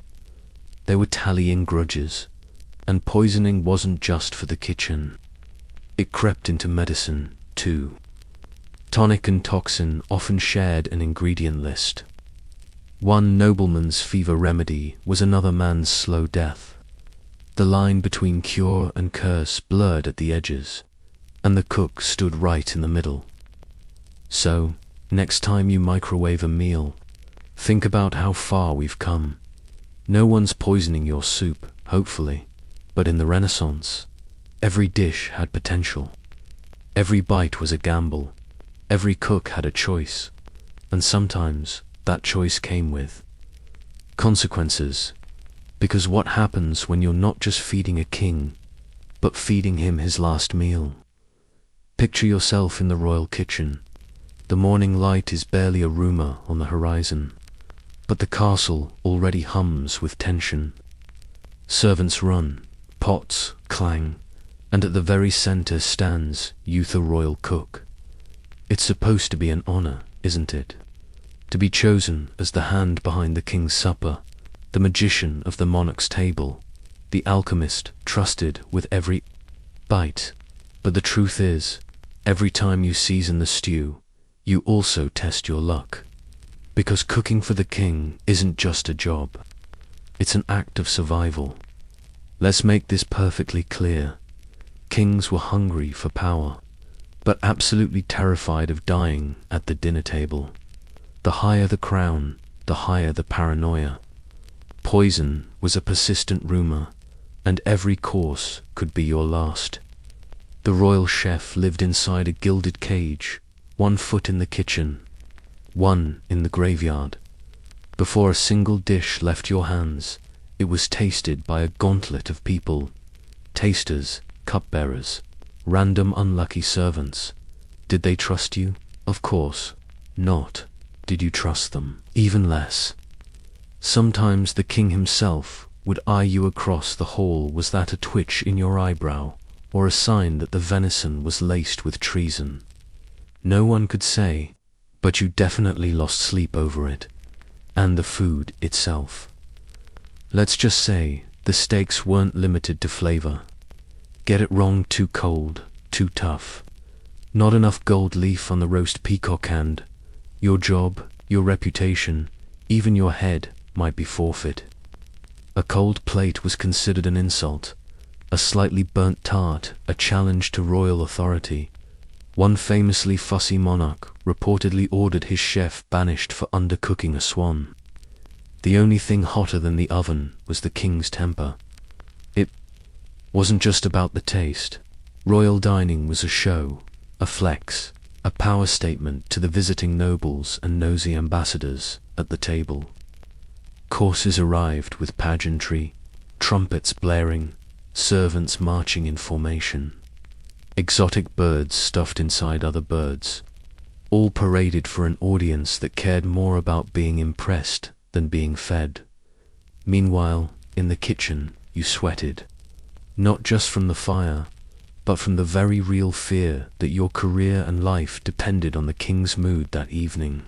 They were tallying grudges, and poisoning wasn't just for the kitchen. It crept into medicine, too. Tonic and toxin often shared an ingredient list. One nobleman's fever remedy was another man's slow death. The line between cure and curse blurred at the edges, and the cook stood right in the middle. So, next time you microwave a meal, think about how far we've come. No one's poisoning your soup, hopefully, but in the Renaissance, every dish had potential. Every bite was a gamble. Every cook had a choice, and sometimes that choice came with consequences. Because what happens when you're not just feeding a king, but feeding him his last meal? Picture yourself in the royal kitchen. The morning light is barely a rumor on the horizon, but the castle already hums with tension. Servants run, pots clang, and at the very center stands you, the royal cook. It's supposed to be an honor, isn't it? To be chosen as the hand behind the king's supper, the magician of the monarch's table, the alchemist trusted with every bite. But the truth is, every time you season the stew, you also test your luck. Because cooking for the king isn't just a job. It's an act of survival. Let's make this perfectly clear. Kings were hungry for power, but absolutely terrified of dying at the dinner table. The higher the crown, the higher the paranoia. Poison was a persistent rumor, and every course could be your last. The royal chef lived inside a gilded cage, one foot in the kitchen, one in the graveyard. Before a single dish left your hands, it was tasted by a gauntlet of people, tasters, cupbearers, random unlucky servants. Did they trust you? Of course not. Did you trust them? Even less. Sometimes the king himself would eye you across the hall. Was that a twitch in your eyebrow, or a sign that the venison was laced with treason? No one could say, but you definitely lost sleep over it, and the food itself. Let's just say the steaks weren't limited to flavor. Get it wrong, too cold, too tough. Not enough gold leaf on the roast peacock, and your job, your reputation, even your head might be forfeit. A cold plate was considered an insult, a slightly burnt tart a challenge to royal authority. One famously fussy monarch reportedly ordered his chef banished for undercooking a swan. The only thing hotter than the oven was the king's temper. It wasn't just about the taste. Royal dining was a show, a flex, a power statement to the visiting nobles and nosy ambassadors at the table. Courses arrived with pageantry, trumpets blaring, servants marching in formation. Exotic birds stuffed inside other birds, all paraded for an audience that cared more about being impressed than being fed. Meanwhile, in the kitchen, you sweated, not just from the fire, but from the very real fear that your career and life depended on the king's mood that evening.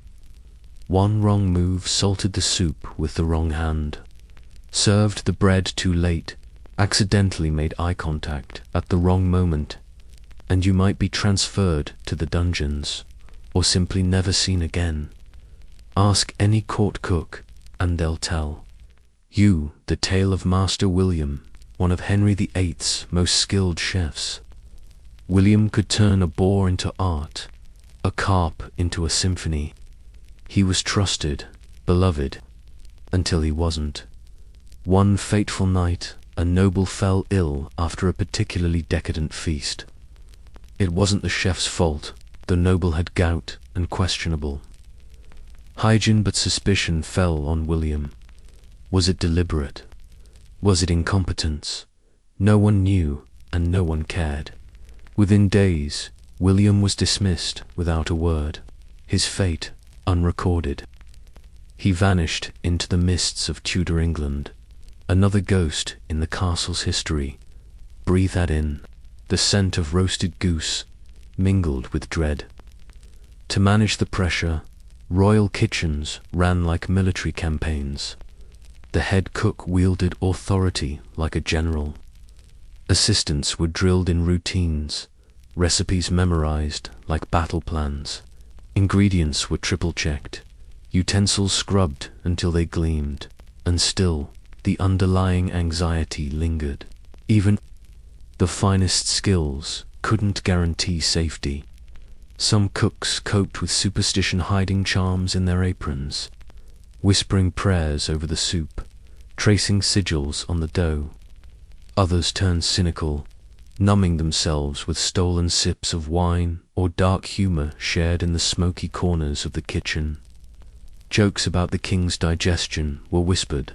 One wrong move salted the soup with the wrong hand, served the bread too late, accidentally made eye contact at the wrong moment, and you might be transferred to the dungeons, or simply never seen again. Ask any court cook, and they'll tell you the tale of Master William, one of Henry VIII's most skilled chefs. William could turn a boar into art, a carp into a symphony. He was trusted, beloved, until he wasn't. One fateful night, a noble fell ill after a particularly decadent feast. It wasn't the chef's fault. The noble had gout and questionable hygiene, but suspicion fell on William. Was it deliberate? Was it incompetence? No one knew, and no one cared. Within days, William was dismissed without a word, his fate unrecorded. He vanished into the mists of Tudor England, another ghost in the castle's history. Breathe that in, the scent of roasted goose mingled with dread. To manage the pressure, royal kitchens ran like military campaigns. The head cook wielded authority like a general. Assistants were drilled in routines, recipes memorized like battle plans. Ingredients were triple-checked, utensils scrubbed until they gleamed, and still the underlying anxiety lingered. Even the finest skills couldn't guarantee safety. Some cooks coped with superstition, hiding charms in their aprons, whispering prayers over the soup, tracing sigils on the dough. Others turned cynical, numbing themselves with stolen sips of wine or dark humor shared in the smoky corners of the kitchen. Jokes about the king's digestion were whispered,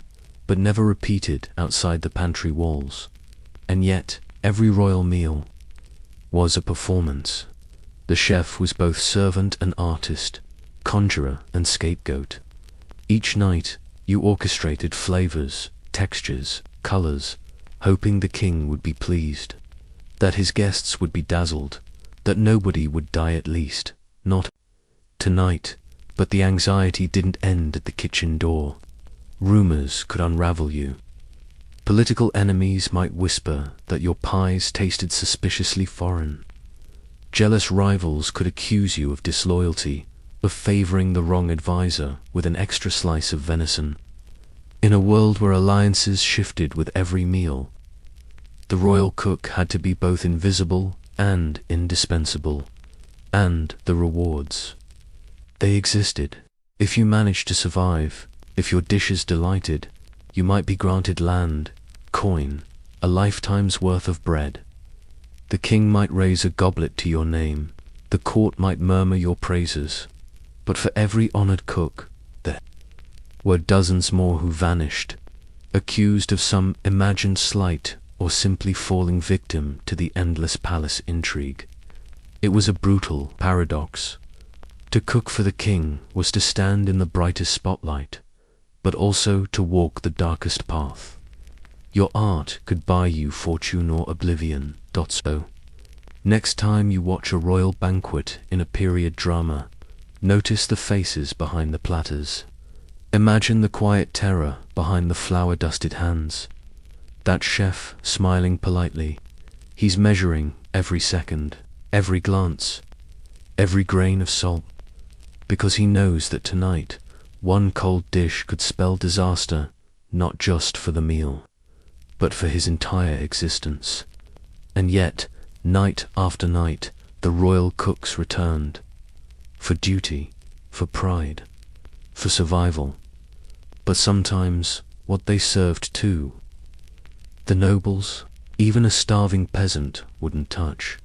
but never repeated outside the pantry walls. And yet, every royal meal was a performance. The chef was both servant and artist, conjurer and scapegoat. Each night, you orchestrated flavors, textures, colors, hoping the king would be pleased, that his guests would be dazzled, that nobody would die, at least not tonight. But the anxiety didn't end at the kitchen door. Rumors could unravel you. Political enemies might whisper that your pies tasted suspiciously foreign. Jealous rivals could accuse you of disloyalty, of favoring the wrong advisor with an extra slice of venison. In a world where alliances shifted with every meal, the royal cook had to be both invisible and indispensable. And the rewards, they existed. If you managed to survive, if your dishes delighted, you might be granted land, coin, a lifetime's worth of bread. The king might raise a goblet to your name, The court might murmur your praises, but for every honored cook, there were dozens more who vanished, accused of some imagined slight or simply falling victim to the endless palace intrigue. It was a brutal paradox. To cook for the king was to stand in the brightest spotlight, but also to walk the darkest path. Your art could buy you fortune or oblivion. So, next time you watch a royal banquet in a period drama, notice the faces behind the platters. Imagine the quiet terror behind the flour-dusted hands. That chef smiling politely. He's measuring every second, every glance, every grain of salt, because he knows that tonight one cold dish could spell disaster, not just for the meal, but for his entire existence. And yet, night after night, the royal cooks returned. For duty, for pride, for survival. But sometimes, what they served too, the nobles, even a starving peasant, wouldn't touch.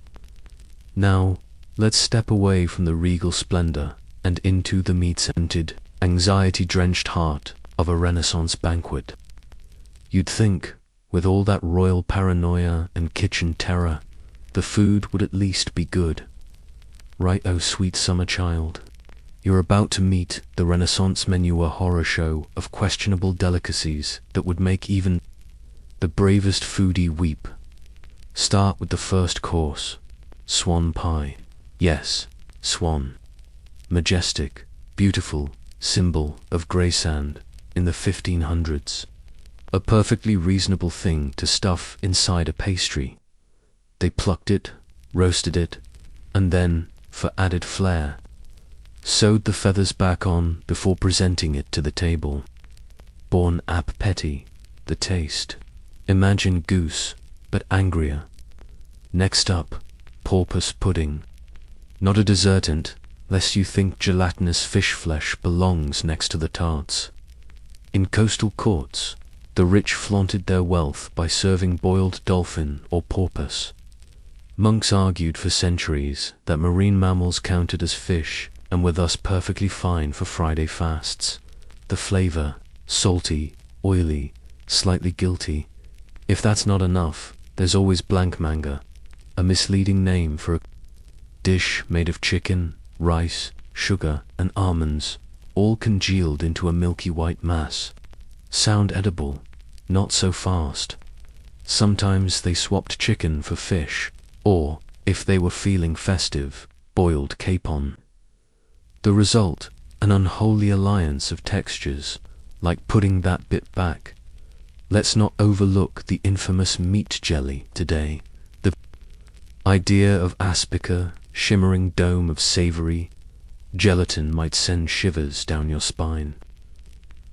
Now, let's step away from the regal splendor and into the meat-scented, anxiety-drenched heart of a Renaissance banquet. You'd think, with all that royal paranoia and kitchen terror, the food would at least be good. Right, oh sweet summer child? You're about to meet the Renaissance menu, a horror show of questionable delicacies that would make even the bravest foodie weep. Start with the first course, swan pie. Yes, swan. Majestic, beautiful, symbol of grey sand in the 1500s. A perfectly reasonable thing to stuff inside a pastry. They plucked it, roasted it, and then, for added flair, sewed the feathers back on before presenting it to the table. Bon appétit, the taste. Imagine goose, but angrier. Next up, porpoise pudding. Not a dessertant, lest you think gelatinous fish flesh belongs next to the tarts. In coastal courts, the rich flaunted their wealth by serving boiled dolphin or porpoise. Monks argued for centuries that marine mammals counted as fish and were thus perfectly fine for Friday fasts. The flavor, salty, oily, slightly guilty. If that's not enough, there's always blancmanga, a misleading name for a dish made of chicken, rice, sugar, and almonds, all congealed into a milky white mass. Sound edible, not so fast. Sometimes they swapped chicken for fish, or, if they were feeling festive, boiled capon. The result, an unholy alliance of textures, like putting that bit back. Let's not overlook the infamous meat jelly today. The idea of aspica, shimmering dome of savory gelatin might send shivers down your spine.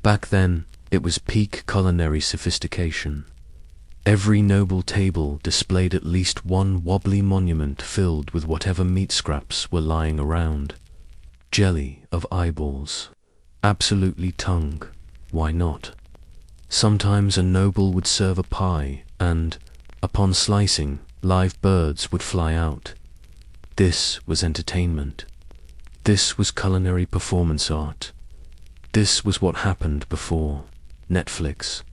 Back then, it was peak culinary sophistication. Every noble table displayed at least one wobbly monument filled with whatever meat scraps were lying around. Jelly of eyeballs. Absolutely tongue. Why not? Sometimes a noble would serve a pie, and, upon slicing, live birds would fly out. This was entertainment. This was culinary performance art. This was what happened before Netflix.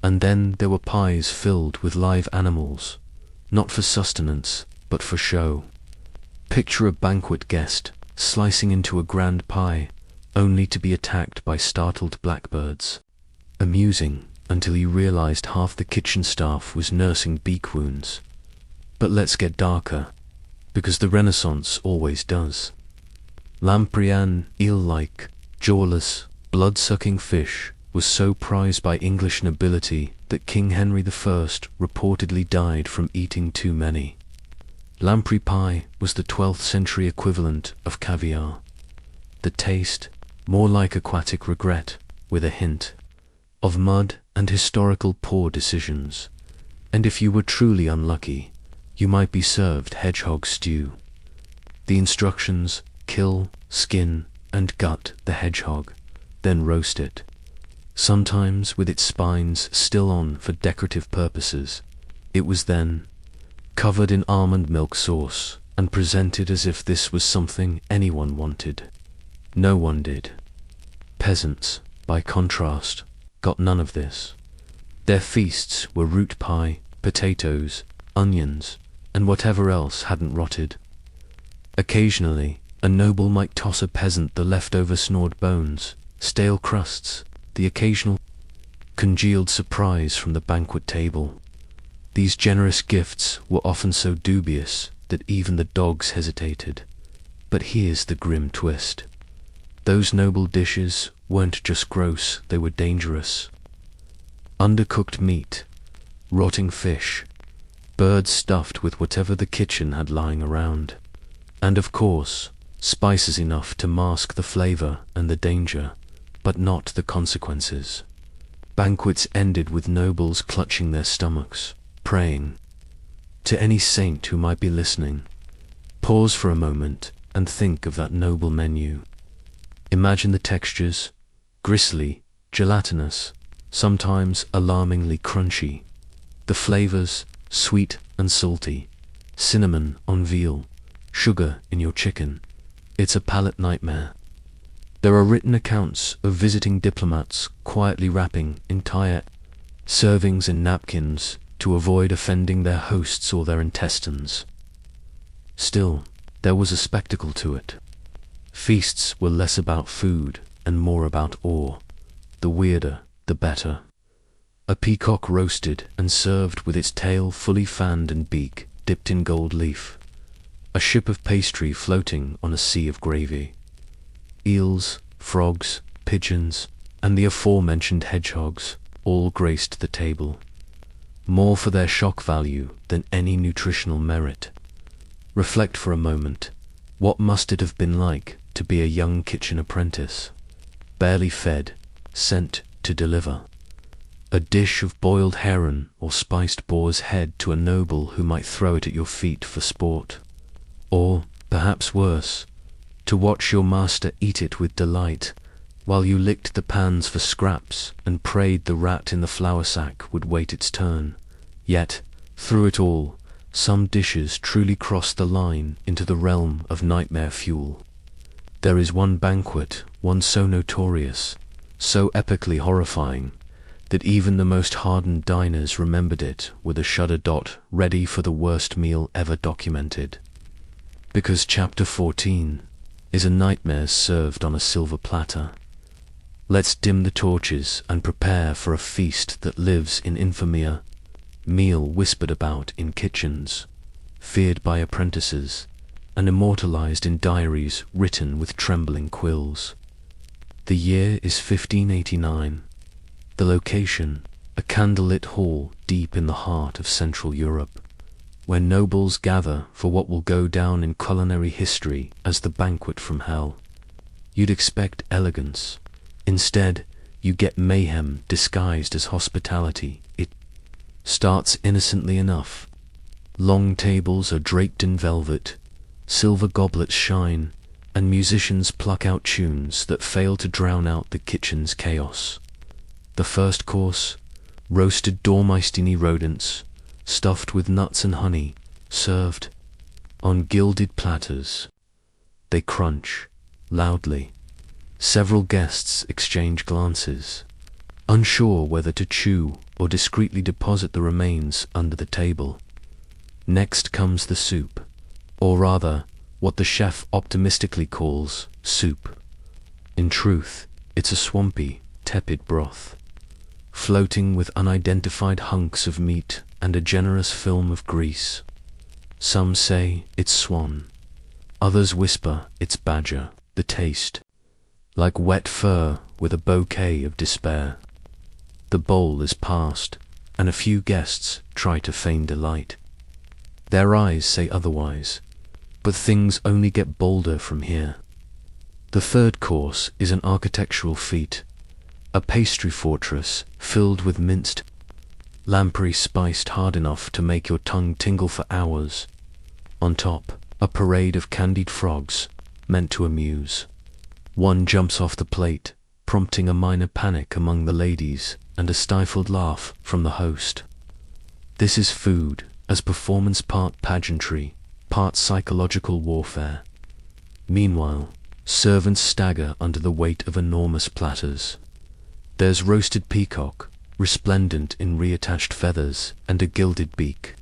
And then there were pies filled with live animals, not for sustenance, but for show. Picture a banquet guest slicing into a grand pie, only to be attacked by startled blackbirds. Amusing, until you realized half the kitchen staff was nursing beak wounds. But let's get darker, because the Renaissance always does. Lamprey, eel-like, jawless, blood-sucking fish was so prized by English nobility that King Henry I reportedly died from eating too many. Lamprey pie was the 12th century equivalent of caviar. The taste, more like aquatic regret, with a hint of mud and historical poor decisions. And if you were truly unlucky, you might be served hedgehog stew. The instructions: kill, skin, and gut the hedgehog, then roast it. Sometimes with its spines still on for decorative purposes. It was then covered in almond milk sauce and presented as if this was something anyone wanted. No one did. Peasants, by contrast, got none of this. Their feasts were root pie, potatoes, onions, and whatever else hadn't rotted. Occasionally, a noble might toss a peasant the leftover snored bones, stale crusts, the occasional congealed surprise from the banquet table. These generous gifts were often so dubious that even the dogs hesitated. But here's the grim twist. Those noble dishes weren't just gross, they were dangerous. Undercooked meat, rotting fish, birds stuffed with whatever the kitchen had lying around, and of course, spices enough to mask the flavor and the danger, but not the consequences. Banquets ended with nobles clutching their stomachs, praying. To any saint who might be listening, pause for a moment and think of that noble menu. Imagine the textures, gristly, gelatinous, sometimes alarmingly crunchy. The flavors, sweet and salty, cinnamon on veal, sugar in your chicken. It's a palate nightmare. There are written accounts of visiting diplomats quietly wrapping entire servings in napkins to avoid offending their hosts or their intestines. Still, there was a spectacle to it. Feasts were less about food and more about awe. The weirder, the better. A peacock roasted and served with its tail fully fanned and beak dipped in gold leaf. A ship of pastry floating on a sea of gravy. Eels, frogs, pigeons, and the aforementioned hedgehogs all graced the table. More for their shock value than any nutritional merit. Reflect for a moment. What must it have been like to be a young kitchen apprentice? Barely fed, sent to deliver. A dish of boiled heron or spiced boar's head to a noble who might throw it at your feet for sport. Or, perhaps worse, to watch your master eat it with delight, while you licked the pans for scraps and prayed the rat in the flour sack would wait its turn. Yet, through it all, some dishes truly cross the line into the realm of nightmare fuel. There is one banquet, one so notorious, so epically horrifying, that even the most hardened diners remembered it with a shudder. Ready for the worst meal ever documented. Because Chapter 14 is a nightmare served on a silver platter. Let's dim the torches and prepare for a feast that lives in infamy. Meal whispered about in kitchens, feared by apprentices, and immortalized in diaries written with trembling quills. The year is 1589. The location, a candlelit hall deep in the heart of Central Europe, where nobles gather for what will go down in culinary history as the banquet from hell. You'd expect elegance. Instead, you get mayhem disguised as hospitality. It starts innocently enough. Long tables are draped in velvet, silver goblets shine, and musicians pluck out tunes that fail to drown out the kitchen's chaos. The first course, roasted dormaistini rodents, stuffed with nuts and honey, served on gilded platters. They crunch, loudly. Several guests exchange glances, unsure whether to chew or discreetly deposit the remains under the table. Next comes the soup, or rather, what the chef optimistically calls soup. In truth, it's a swampy, tepid broth, floating with unidentified hunks of meat and a generous film of grease. Some say it's swan, others whisper it's badger. The taste, like wet fur with a bouquet of despair. The bowl is passed, and a few guests try to feign delight. Their eyes say otherwise, but things only get bolder from here. The third course is an architectural feat, a pastry fortress filled with minced lamprey spiced hard enough to make your tongue tingle for hours. On top, a parade of candied frogs, meant to amuse. One jumps off the plate, prompting a minor panic among the ladies and a stifled laugh from the host. This is food as performance part pageantry, part psychological warfare. Meanwhile, servants stagger under the weight of enormous platters. There's roasted peacock, resplendent in reattached feathers and a gilded beak.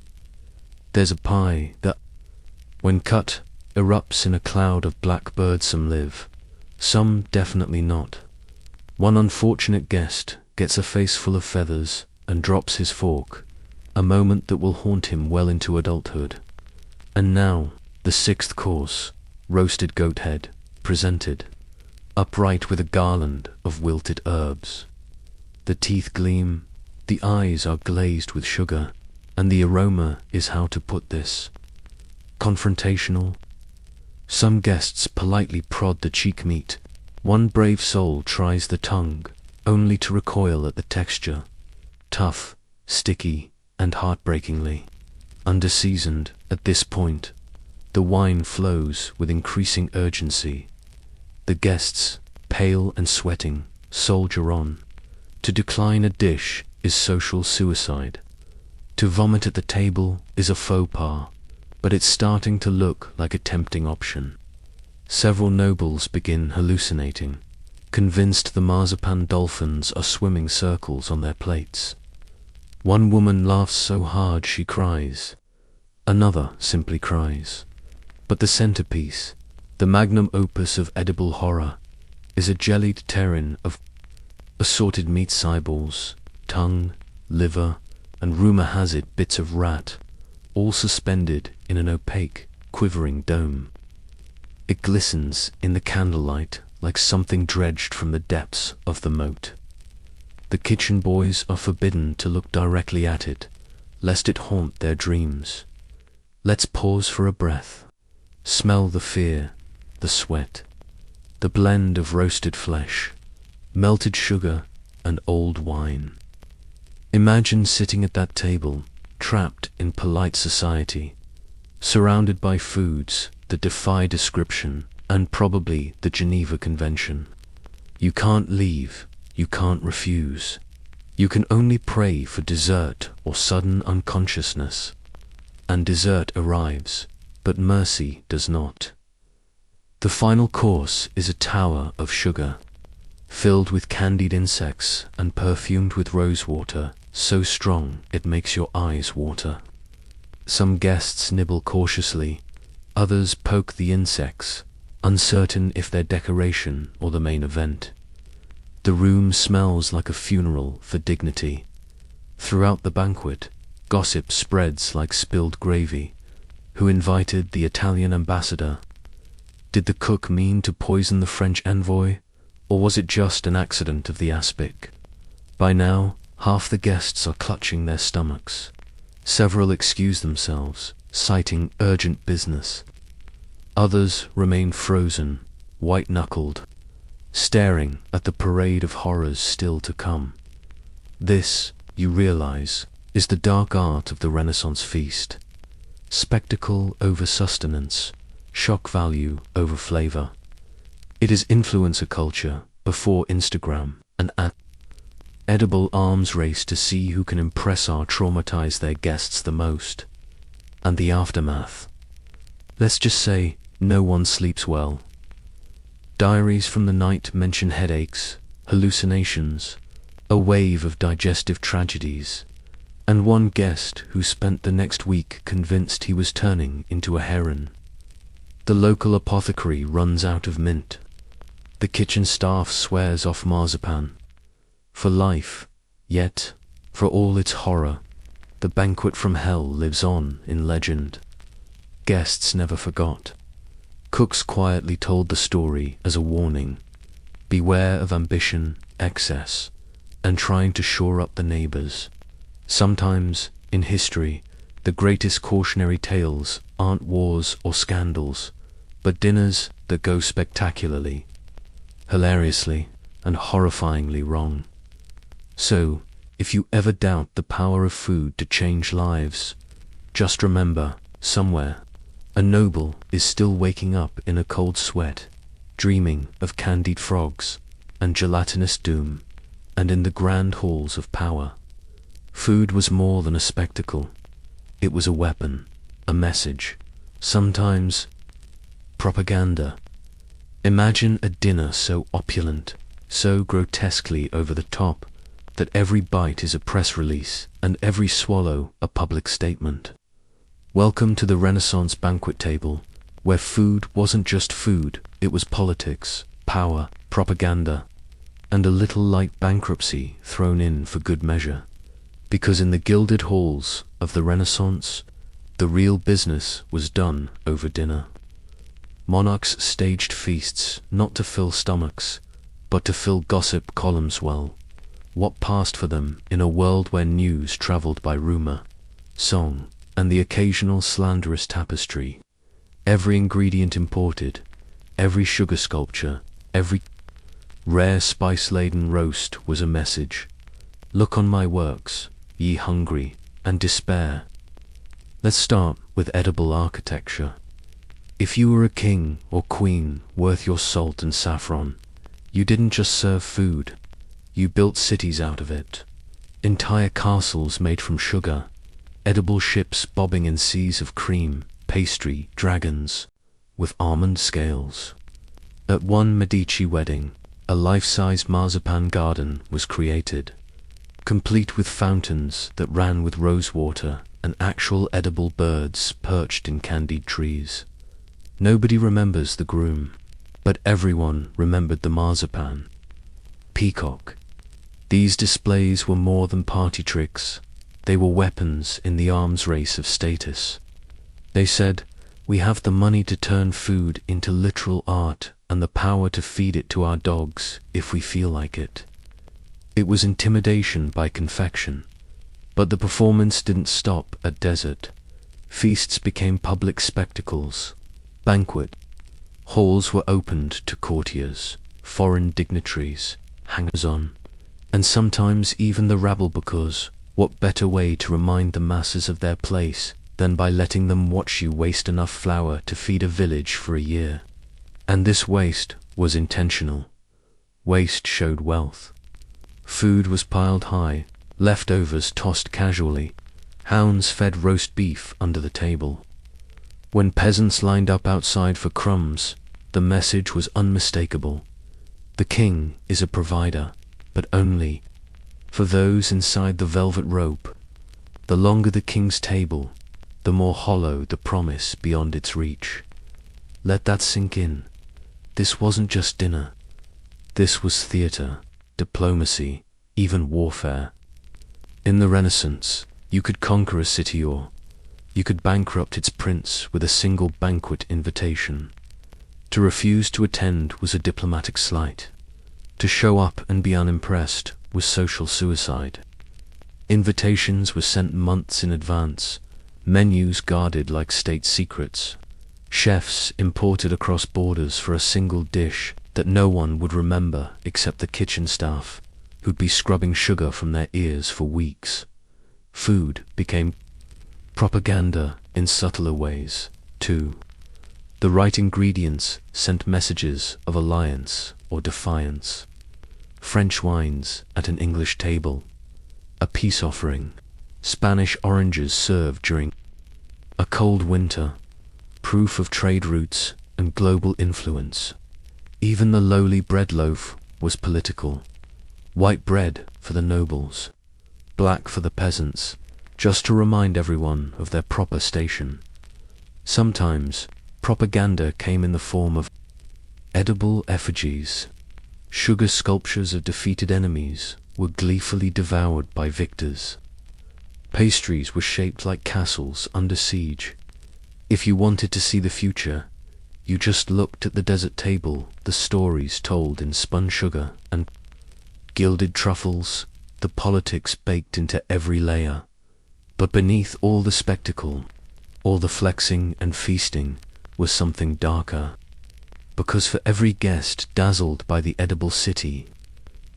There's a pie that, when cut, erupts in a cloud of blackbirds. Some live, some definitely not. One unfortunate guest gets a face full of feathers and drops his fork, a moment that will haunt him well into adulthood. And now, the sixth course, roasted goat head, presented, upright with a garland of wilted herbs. The teeth gleam, the eyes are glazed with sugar, and the aroma is, how to put this, confrontational. Some guests politely prod the cheek meat. One brave soul tries the tongue, only to recoil at the texture. Tough, sticky, and heartbreakingly underseasoned. At this point, the wine flows with increasing urgency. The guests, pale and sweating, soldier on. To decline a dish is social suicide. To vomit at the table is a faux pas, but it's starting to look like a tempting option. Several nobles begin hallucinating, convinced the marzipan dolphins are swimming circles on their plates. One woman laughs so hard she cries. Another simply cries. But the centerpiece, the magnum opus of edible horror, is a jellied terrine of assorted meat eyeballs, tongue, liver, and rumor has it bits of rat, all suspended in an opaque, quivering dome. It glistens in the candlelight like something dredged from the depths of the moat. The kitchen boys are forbidden to look directly at it, lest it haunt their dreams. Let's pause for a breath. Smell the fear, the sweat, the blend of roasted flesh, melted sugar, and old wine. Imagine sitting at that table, trapped in polite society, surrounded by foods that defy description and probably the Geneva Convention. You can't leave, you can't refuse. You can only pray for dessert or sudden unconsciousness. And dessert arrives, but mercy does not. The final course is a tower of sugar, filled with candied insects and perfumed with rosewater, so strong it makes your eyes water. Some guests nibble cautiously, others poke the insects, uncertain if they're decoration or the main event. The room smells like a funeral for dignity. Throughout the banquet, gossip spreads like spilled gravy. Who invited the Italian ambassador? Did the cook mean to poison the French envoy? Or was it just an accident of the aspic? By now, half the guests are clutching their stomachs. Several excuse themselves, citing urgent business. Others remain frozen, white-knuckled, staring at the parade of horrors still to come. This, you realize, is the dark art of the Renaissance feast. Spectacle over sustenance, shock value over flavor. It is influencer culture before Instagram, and an edible arms race to see who can impress or traumatize their guests the most. And the aftermath. Let's just say no one sleeps well. Diaries from the night mention headaches, hallucinations, a wave of digestive tragedies, and one guest who spent the next week convinced he was turning into a heron. The local apothecary runs out of mint. The kitchen staff swears off marzipan. For life, yet, for all its horror, the banquet from hell lives on in legend. Guests never forgot. Cooks quietly told the story as a warning. Beware of ambition, excess, and trying to shore up the neighbors. Sometimes, in history, the greatest cautionary tales aren't wars or scandals, but dinners that go spectacularly, hilariously, and horrifyingly wrong. So, if you ever doubt the power of food to change lives, just remember, somewhere, a noble is still waking up in a cold sweat, dreaming of candied frogs and gelatinous doom, and in the grand halls of power. Food was more than a spectacle. It was a weapon, a message, Sometimes propaganda. Imagine a dinner so opulent, so grotesquely over the top, that every bite is a press release and every swallow a public statement. Welcome to the Renaissance banquet table, where food wasn't just food, it was politics, power, propaganda, and a little light bankruptcy thrown in for good measure. Because in the gilded halls of the Renaissance, the real business was done over dinner. Monarchs staged feasts not to fill stomachs, but to fill gossip columns well. What passed for them in a world where news travelled by rumour, song, and the occasional slanderous tapestry. Every ingredient imported, every sugar sculpture, every rare spice-laden roast was a message. Look on my works, ye hungry, and despair. Let's start with edible architecture. If you were a king or queen worth your salt and saffron, you didn't just serve food, you built cities out of it. Entire castles made from sugar, edible ships bobbing in seas of cream, pastry, dragons, with almond scales. At one Medici wedding, a life-size marzipan garden was created, complete with fountains that ran with rose water and actual edible birds perched in candied trees. Nobody remembers the groom, but everyone remembered the marzipan. Peacock. These displays were more than party tricks. They were weapons in the arms race of status. They said, we have the money to turn food into literal art and the power to feed it to our dogs if we feel like it. It was intimidation by confection. But the performance didn't stop at dessert. Feasts became public spectacles. Banquet halls were opened to courtiers, foreign dignitaries, hangers-on, and sometimes even the rabble, because what better way to remind the masses of their place than by letting them watch you waste enough flour to feed a village for a year? And this waste was intentional. Waste showed wealth. Food was piled high, leftovers tossed casually, hounds fed roast beef under the table. When peasants lined up outside for crumbs, the message was unmistakable. The king is a provider, but only for those inside the velvet rope. The longer the king's table, the more hollow the promise beyond its reach. Let that sink in. This wasn't just dinner. This was theatre, diplomacy, even warfare. In the Renaissance, you could conquer a city, or you could bankrupt its prince with a single banquet invitation. To refuse to attend was a diplomatic slight. To show up and be unimpressed was social suicide. Invitations were sent months in advance, menus guarded like state secrets, chefs imported across borders for a single dish that no one would remember except the kitchen staff, who'd be scrubbing sugar from their ears for weeks. Food became propaganda in subtler ways, too. The right ingredients sent messages of alliance or defiance. French wines at an English table, a peace offering. Spanish oranges served during a cold winter, proof of trade routes and global influence. Even the lowly bread loaf was political. White bread for the nobles, black for the peasants, just to remind everyone of their proper station. Sometimes, propaganda came in the form of edible effigies. Sugar sculptures of defeated enemies were gleefully devoured by victors. Pastries were shaped like castles under siege. If you wanted to see the future, you just looked at the desert table, the stories told in spun sugar and gilded truffles, the politics baked into every layer. But beneath all the spectacle, all the flexing and feasting, was something darker. Because for every guest dazzled by the edible city,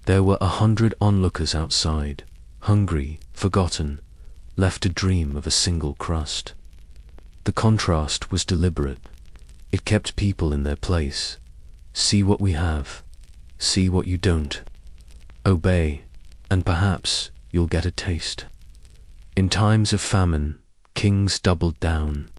there were 100 onlookers outside, hungry, forgotten, left to dream of a single crust. The contrast was deliberate. It kept people in their place. See what we have. See what you don't. Obey, and perhaps you'll get a taste. In times of famine, kings doubled down.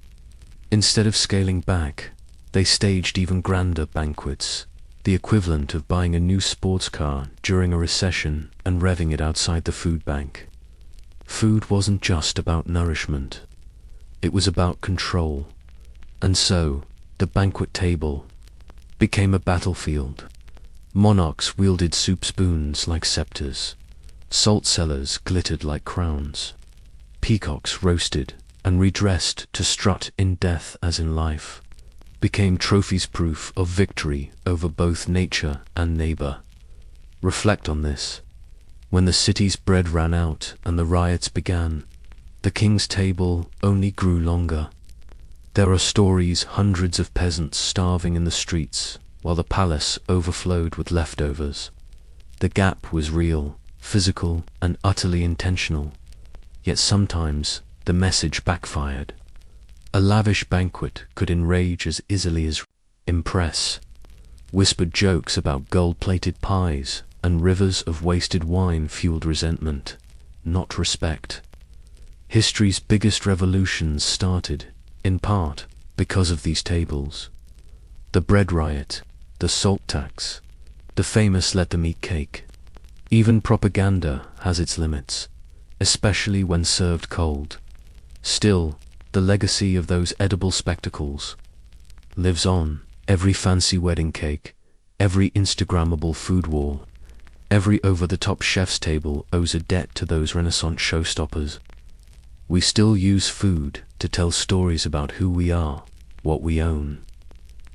Instead of scaling back, they staged even grander banquets, the equivalent of buying a new sports car during a recession and revving it outside the food bank. Food wasn't just about nourishment. It was about control. And so, the banquet table became a battlefield. Monarchs wielded soup spoons like scepters. Salt cellars glittered like crowns. Peacocks roasted and redressed to strut in death as in life, became trophies proof of victory over both nature and neighbor. Reflect on this. When the city's bread ran out and the riots began, the king's table only grew longer. There are stories hundreds of peasants starving in the streets, while the palace overflowed with leftovers. The gap was real, physical, and utterly intentional. Yet sometimes the message backfired. A lavish banquet could enrage as easily as impress. Whispered jokes about gold-plated pies and rivers of wasted wine fueled resentment, not respect. History's biggest revolutions started, in part, because of these tables. The bread riot, the salt tax, the famous let them eat cake. Even propaganda has its limits, especially when served cold. Still, the legacy of those edible spectacles lives on. Every fancy wedding cake, every Instagrammable food wall, every over-the-top chef's table owes a debt to those Renaissance showstoppers. We still use food to tell stories about who we are, what we own,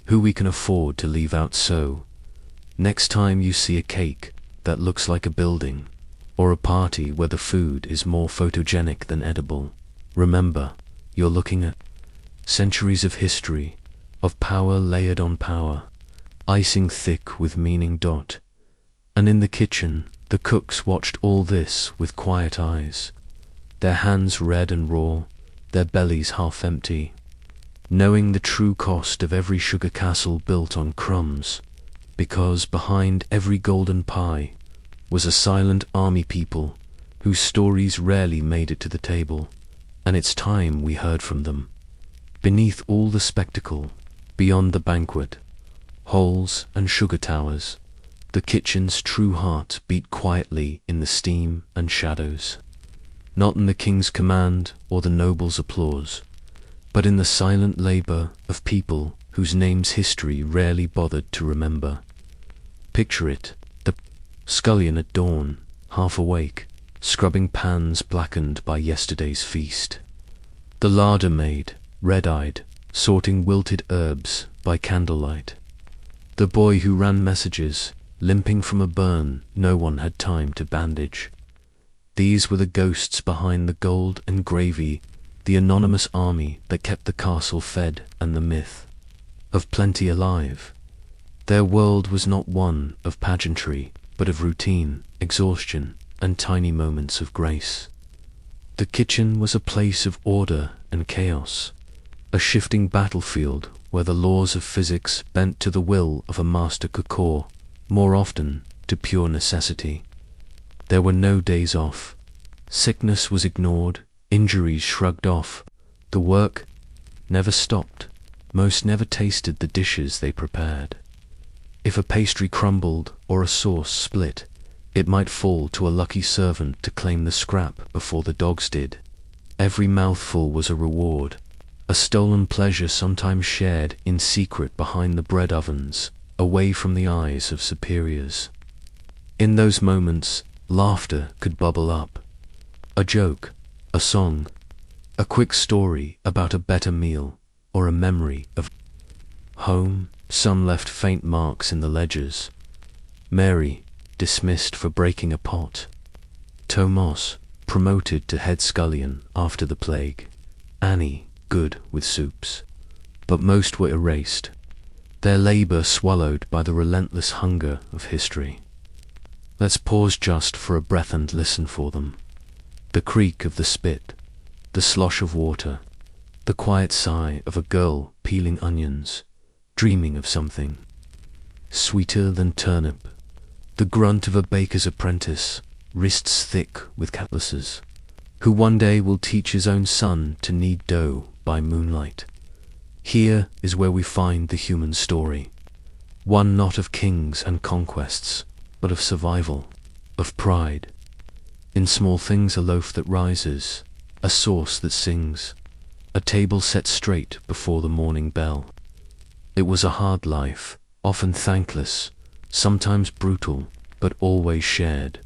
who we can afford to leave out. So, next time you see a cake that looks like a building, or a party where the food is more photogenic than edible, remember, you're looking at centuries of history, of power layered on power, icing thick with meaning. And in the kitchen, the cooks watched all this with quiet eyes, their hands red and raw, their bellies half empty, knowing the true cost of every sugar castle built on crumbs, because behind every golden pie was a silent army people whose stories rarely made it to the table, and it's time we heard from them. Beneath all the spectacle, beyond the banquet, halls and sugar towers, the kitchen's true heart beat quietly in the steam and shadows. Not in the king's command or the noble's applause, but in the silent labor of people whose names history rarely bothered to remember. Picture it, the scullion at dawn, half awake, scrubbing pans blackened by yesterday's feast. The larder maid, red-eyed, sorting wilted herbs by candlelight. The boy who ran messages, limping from a burn no one had time to bandage. These were the ghosts behind the gold and gravy, the anonymous army that kept the castle fed and the myth of plenty alive. Their world was not one of pageantry, but of routine, exhaustion, and tiny moments of grace. The kitchen was a place of order and chaos, a shifting battlefield where the laws of physics bent to the will of a master cook, more often to pure necessity. There were no days off. Sickness was ignored, injuries shrugged off. The work never stopped. Most never tasted the dishes they prepared. If a pastry crumbled or a sauce split, it might fall to a lucky servant to claim the scrap before the dogs did. Every mouthful was a reward, a stolen pleasure sometimes shared in secret behind the bread ovens, away from the eyes of superiors. In those moments, laughter could bubble up. A joke, a song, a quick story about a better meal, or a memory of home. Some left faint marks in the ledgers. Mary, dismissed for breaking a pot. Thomas, promoted to head scullion after the plague. Annie, good with soups. But most were erased, their labor swallowed by the relentless hunger of history. Let's pause just for a breath and listen for them. The creak of the spit, the slosh of water, the quiet sigh of a girl peeling onions, dreaming of something sweeter than turnip, the grunt of a baker's apprentice, wrists thick with cutlasses, who one day will teach his own son to knead dough by moonlight. Here is where we find the human story. One not of kings and conquests, but of survival, of pride. In small things a loaf that rises, a source that sings, a table set straight before the morning bell. It was a hard life, often thankless, sometimes brutal, but always shared.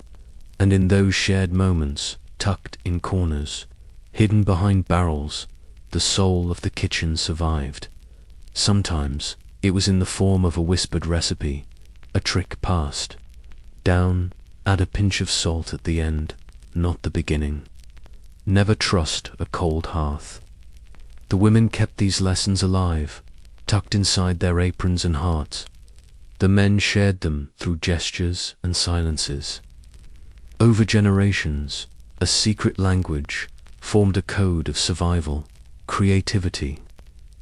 And in those shared moments, tucked in corners, hidden behind barrels, the soul of the kitchen survived. Sometimes it was in the form of a whispered recipe, a trick passed down. Add a pinch of salt at the end, not the beginning. Never trust a cold hearth. The women kept these lessons alive, tucked inside their aprons and hearts. The men shared them through gestures and silences. Over generations, a secret language formed a code of survival, creativity,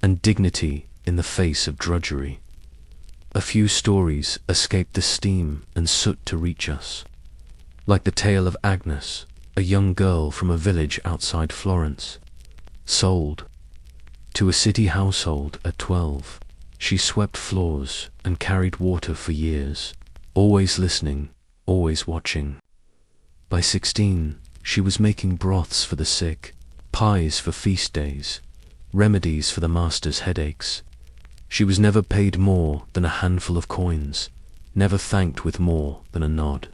and dignity in the face of drudgery. A few stories escaped the steam and soot to reach us, like the tale of Agnes, a young girl from a village outside Florence. Sold to a city household at 12, she swept floors and carried water for years, always listening, always watching. By 16, she was making broths for the sick, pies for feast days, remedies for the master's headaches. She was never paid more than a handful of coins, never thanked with more than a nod.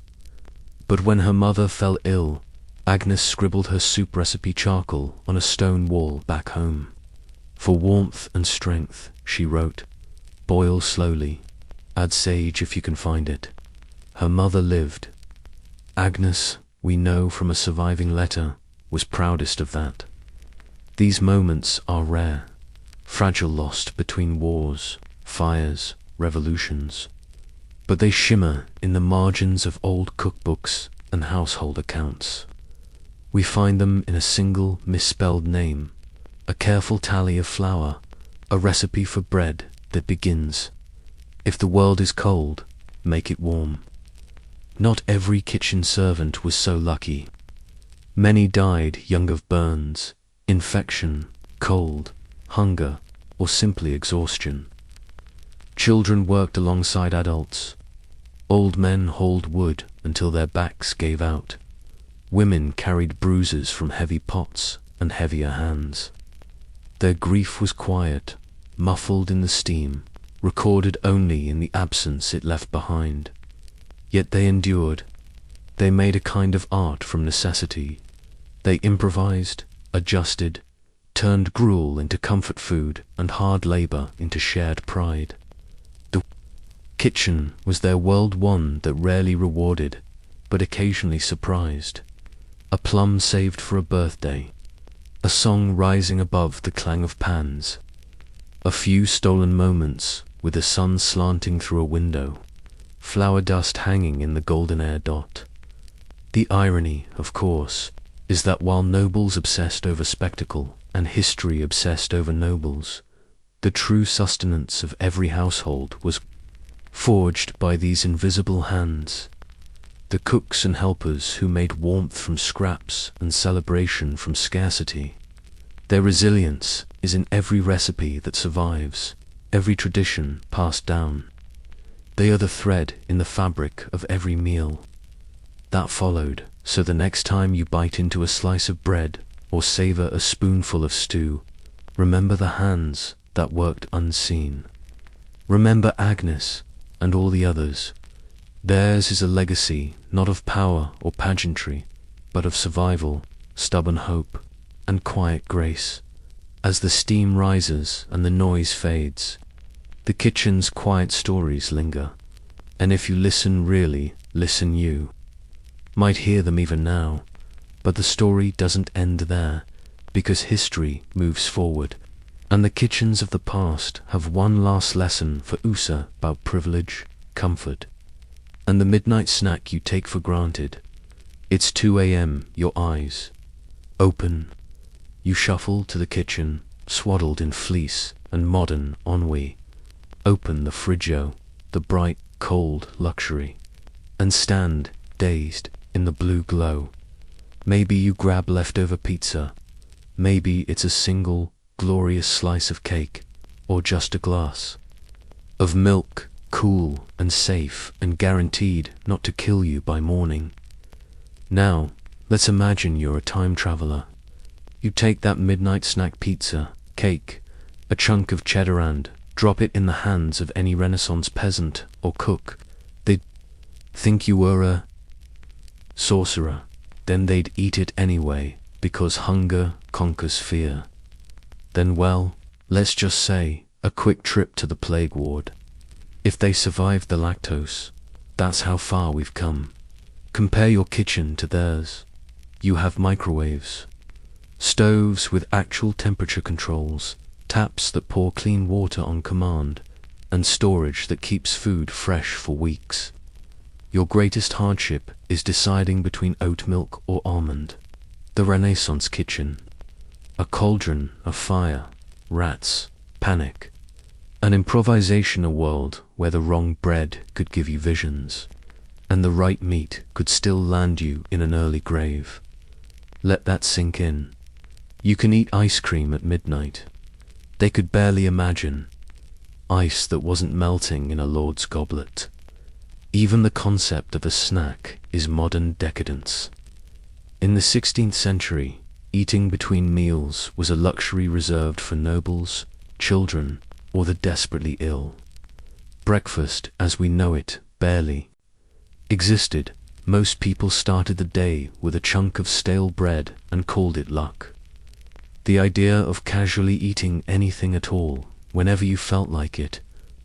But when her mother fell ill, Agnes scribbled her soup recipe charcoal on a stone wall back home. For warmth and strength, she wrote, boil slowly, add sage if you can find it. Her mother lived. Agnes, we know from a surviving letter, was proudest of that. These moments are rare, fragile, lost between wars, fires, revolutions. But they shimmer in the margins of old cookbooks and household accounts. We find them in a single misspelled name, a careful tally of flour, a recipe for bread that begins, if the world is cold, make it warm. Not every kitchen servant was so lucky. Many died young of burns, infection, cold, hunger, or simply exhaustion. Children worked alongside adults. Old men hauled wood until their backs gave out. Women carried bruises from heavy pots and heavier hands. Their grief was quiet, muffled in the steam, recorded only in the absence it left behind. Yet they endured. They made a kind of art from necessity. They improvised, adjusted, turned gruel into comfort food and hard labor into shared pride. The kitchen was their world, one that rarely rewarded, but occasionally surprised. A plum saved for a birthday, a song rising above the clang of pans, a few stolen moments with the sun slanting through a window, flour dust hanging in the golden air dot. The irony, of course, is that while nobles obsessed over spectacle and history obsessed over nobles, the true sustenance of every household was forged by these invisible hands. The cooks and helpers who made warmth from scraps and celebration from scarcity. Their resilience is in every recipe that survives, every tradition passed down. They are the thread in the fabric of every meal that followed, so the next time you bite into a slice of bread or savor a spoonful of stew, remember the hands that worked unseen. Remember Agnes and all the others. Theirs is a legacy not of power or pageantry, but of survival, stubborn hope, and quiet grace. As the steam rises and the noise fades, the kitchen's quiet stories linger, and if you listen really, listen, you might hear them even now. But the story doesn't end there, because history moves forward, and the kitchens of the past have one last lesson for USA about privilege, comfort, and the midnight snack you take for granted. It's 2 a.m., your eyes open. You shuffle to the kitchen, swaddled in fleece and modern ennui. Open the frigo, the bright, cold luxury, and stand, dazed, in the blue glow. Maybe you grab leftover pizza. Maybe it's a single, glorious slice of cake. or just a glass of milk, cool and safe and guaranteed not to kill you by morning. Now, let's imagine you're a time traveler. You take that midnight snack pizza, cake, a chunk of cheddar and drop it in the hands of any Renaissance peasant or cook. They'd think you were a sorcerer. Then they'd eat it anyway, because hunger conquers fear. Then, well, let's just say, a quick trip to the plague ward. If they survived the lactose, that's how far we've come. Compare your kitchen to theirs. You have microwaves, stoves with actual temperature controls, taps that pour clean water on command, and storage that keeps food fresh for weeks. Your greatest hardship is deciding between oat milk or almond. The Renaissance kitchen. A cauldron of fire, rats, panic. An improvisational world where the wrong bread could give you visions, and the right meat could still land you in an early grave. Let that sink in. You can eat ice cream at midnight. They could barely imagine ice that wasn't melting in a lord's goblet. Even the concept of a snack is modern decadence. In the 16th century, eating between meals was a luxury reserved for nobles, children, or the desperately ill. Breakfast, as we know it, barely existed. Most people started the day with a chunk of stale bread and called it luck. The idea of casually eating anything at all, whenever you felt like it,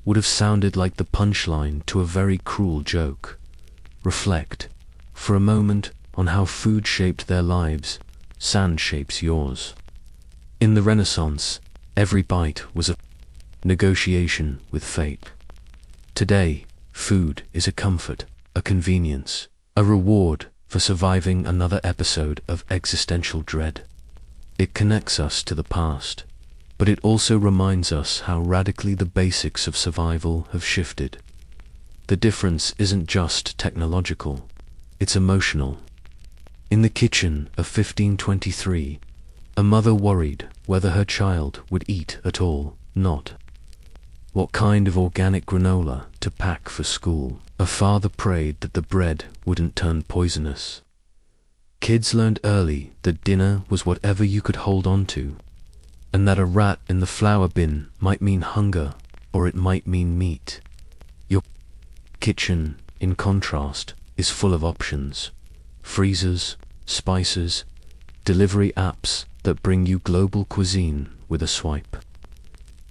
would have sounded like the punchline to a very cruel joke. Reflect, for a moment, on how food shaped their lives. Sand shapes yours. In the Renaissance, every bite was a negotiation with fate. Today, food is a comfort, a convenience, a reward for surviving another episode of existential dread. It connects us to the past, but it also reminds us how radically the basics of survival have shifted. The difference isn't just technological, it's emotional. In the kitchen of 1523, a mother worried whether her child would eat at all, not what kind of organic granola to pack for school. A father prayed that the bread wouldn't turn poisonous. Kids learned early that dinner was whatever you could hold on to, and that a rat in the flour bin might mean hunger, or it might mean meat. Your kitchen, in contrast, is full of options. Freezers, spices, delivery apps that bring you global cuisine with a swipe.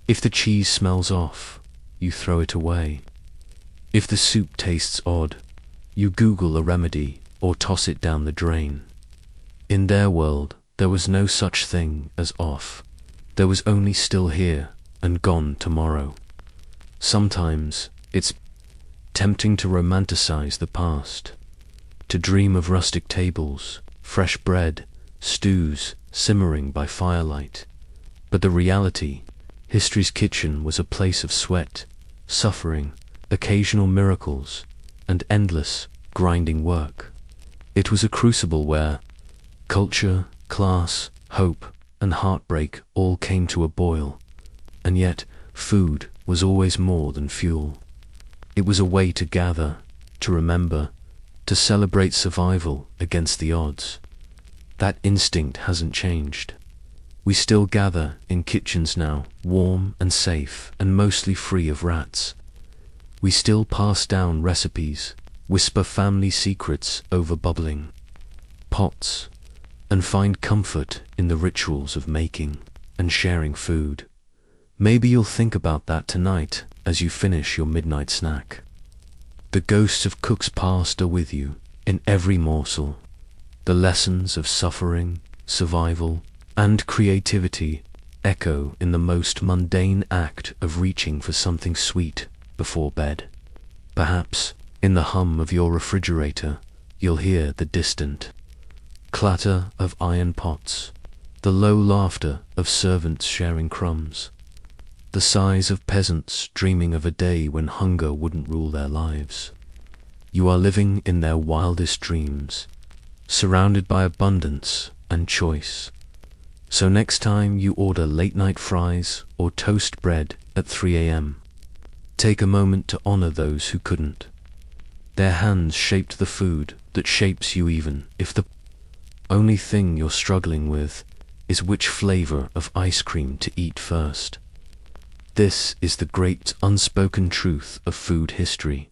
If the cheese smells off, you throw it away. If the soup tastes odd, you Google a remedy or toss it down the drain. In their world, there was no such thing as off. There was only still here and gone tomorrow. Sometimes it's tempting to romanticize the past, to dream of rustic tables, fresh bread, stews simmering by firelight. But the reality, history's kitchen was a place of sweat, suffering, occasional miracles, and endless, grinding work. It was a crucible where culture, class, hope, and heartbreak all came to a boil. And yet, food was always more than fuel. It was a way to gather, to remember, to celebrate survival against the odds. That instinct hasn't changed. We still gather in kitchens now, warm and safe and mostly free of rats. We still pass down recipes, whisper family secrets over bubbling pots, and find comfort in the rituals of making and sharing food. Maybe you'll think about that tonight as you finish your midnight snack. The ghosts of cooks past are with you in every morsel. The lessons of suffering, survival, and creativity echo in the most mundane act of reaching for something sweet before bed. Perhaps, in the hum of your refrigerator, you'll hear the distant clatter of iron pots, the low laughter of servants sharing crumbs, the sighs of peasants dreaming of a day when hunger wouldn't rule their lives. You are living in their wildest dreams, surrounded by abundance and choice. So next time you order late-night fries or toast bread at 3 a.m., take a moment to honor those who couldn't. Their hands shaped the food that shapes you, even if the only thing you're struggling with is which flavor of ice cream to eat first. This is the great unspoken truth of food history.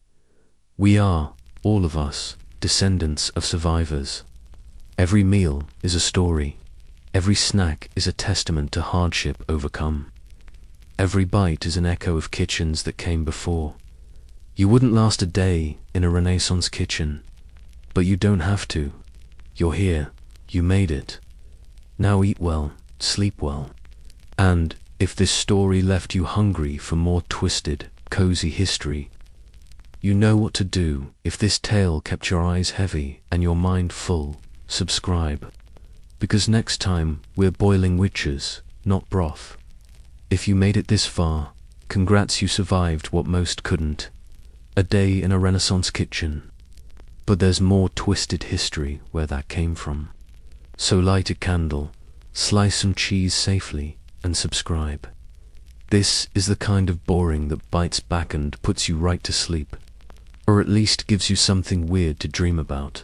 We are, all of us, descendants of survivors. Every meal is a story. Every snack is a testament to hardship overcome. Every bite is an echo of kitchens that came before. You wouldn't last a day in a Renaissance kitchen, but you don't have to. You're here. You made it. Now eat well, sleep well. And if this story left you hungry for more twisted, cozy history, you know what to do. If this tale kept your eyes heavy and your mind full, subscribe. Because next time we're boiling witches, not broth. If you made it this far, congrats, you survived what most couldn't. A day in a Renaissance kitchen. But there's more twisted history where that came from. So light a candle, slice some cheese safely, and subscribe. This is the kind of boring that bites back and puts you right to sleep. Or at least gives you something weird to dream about.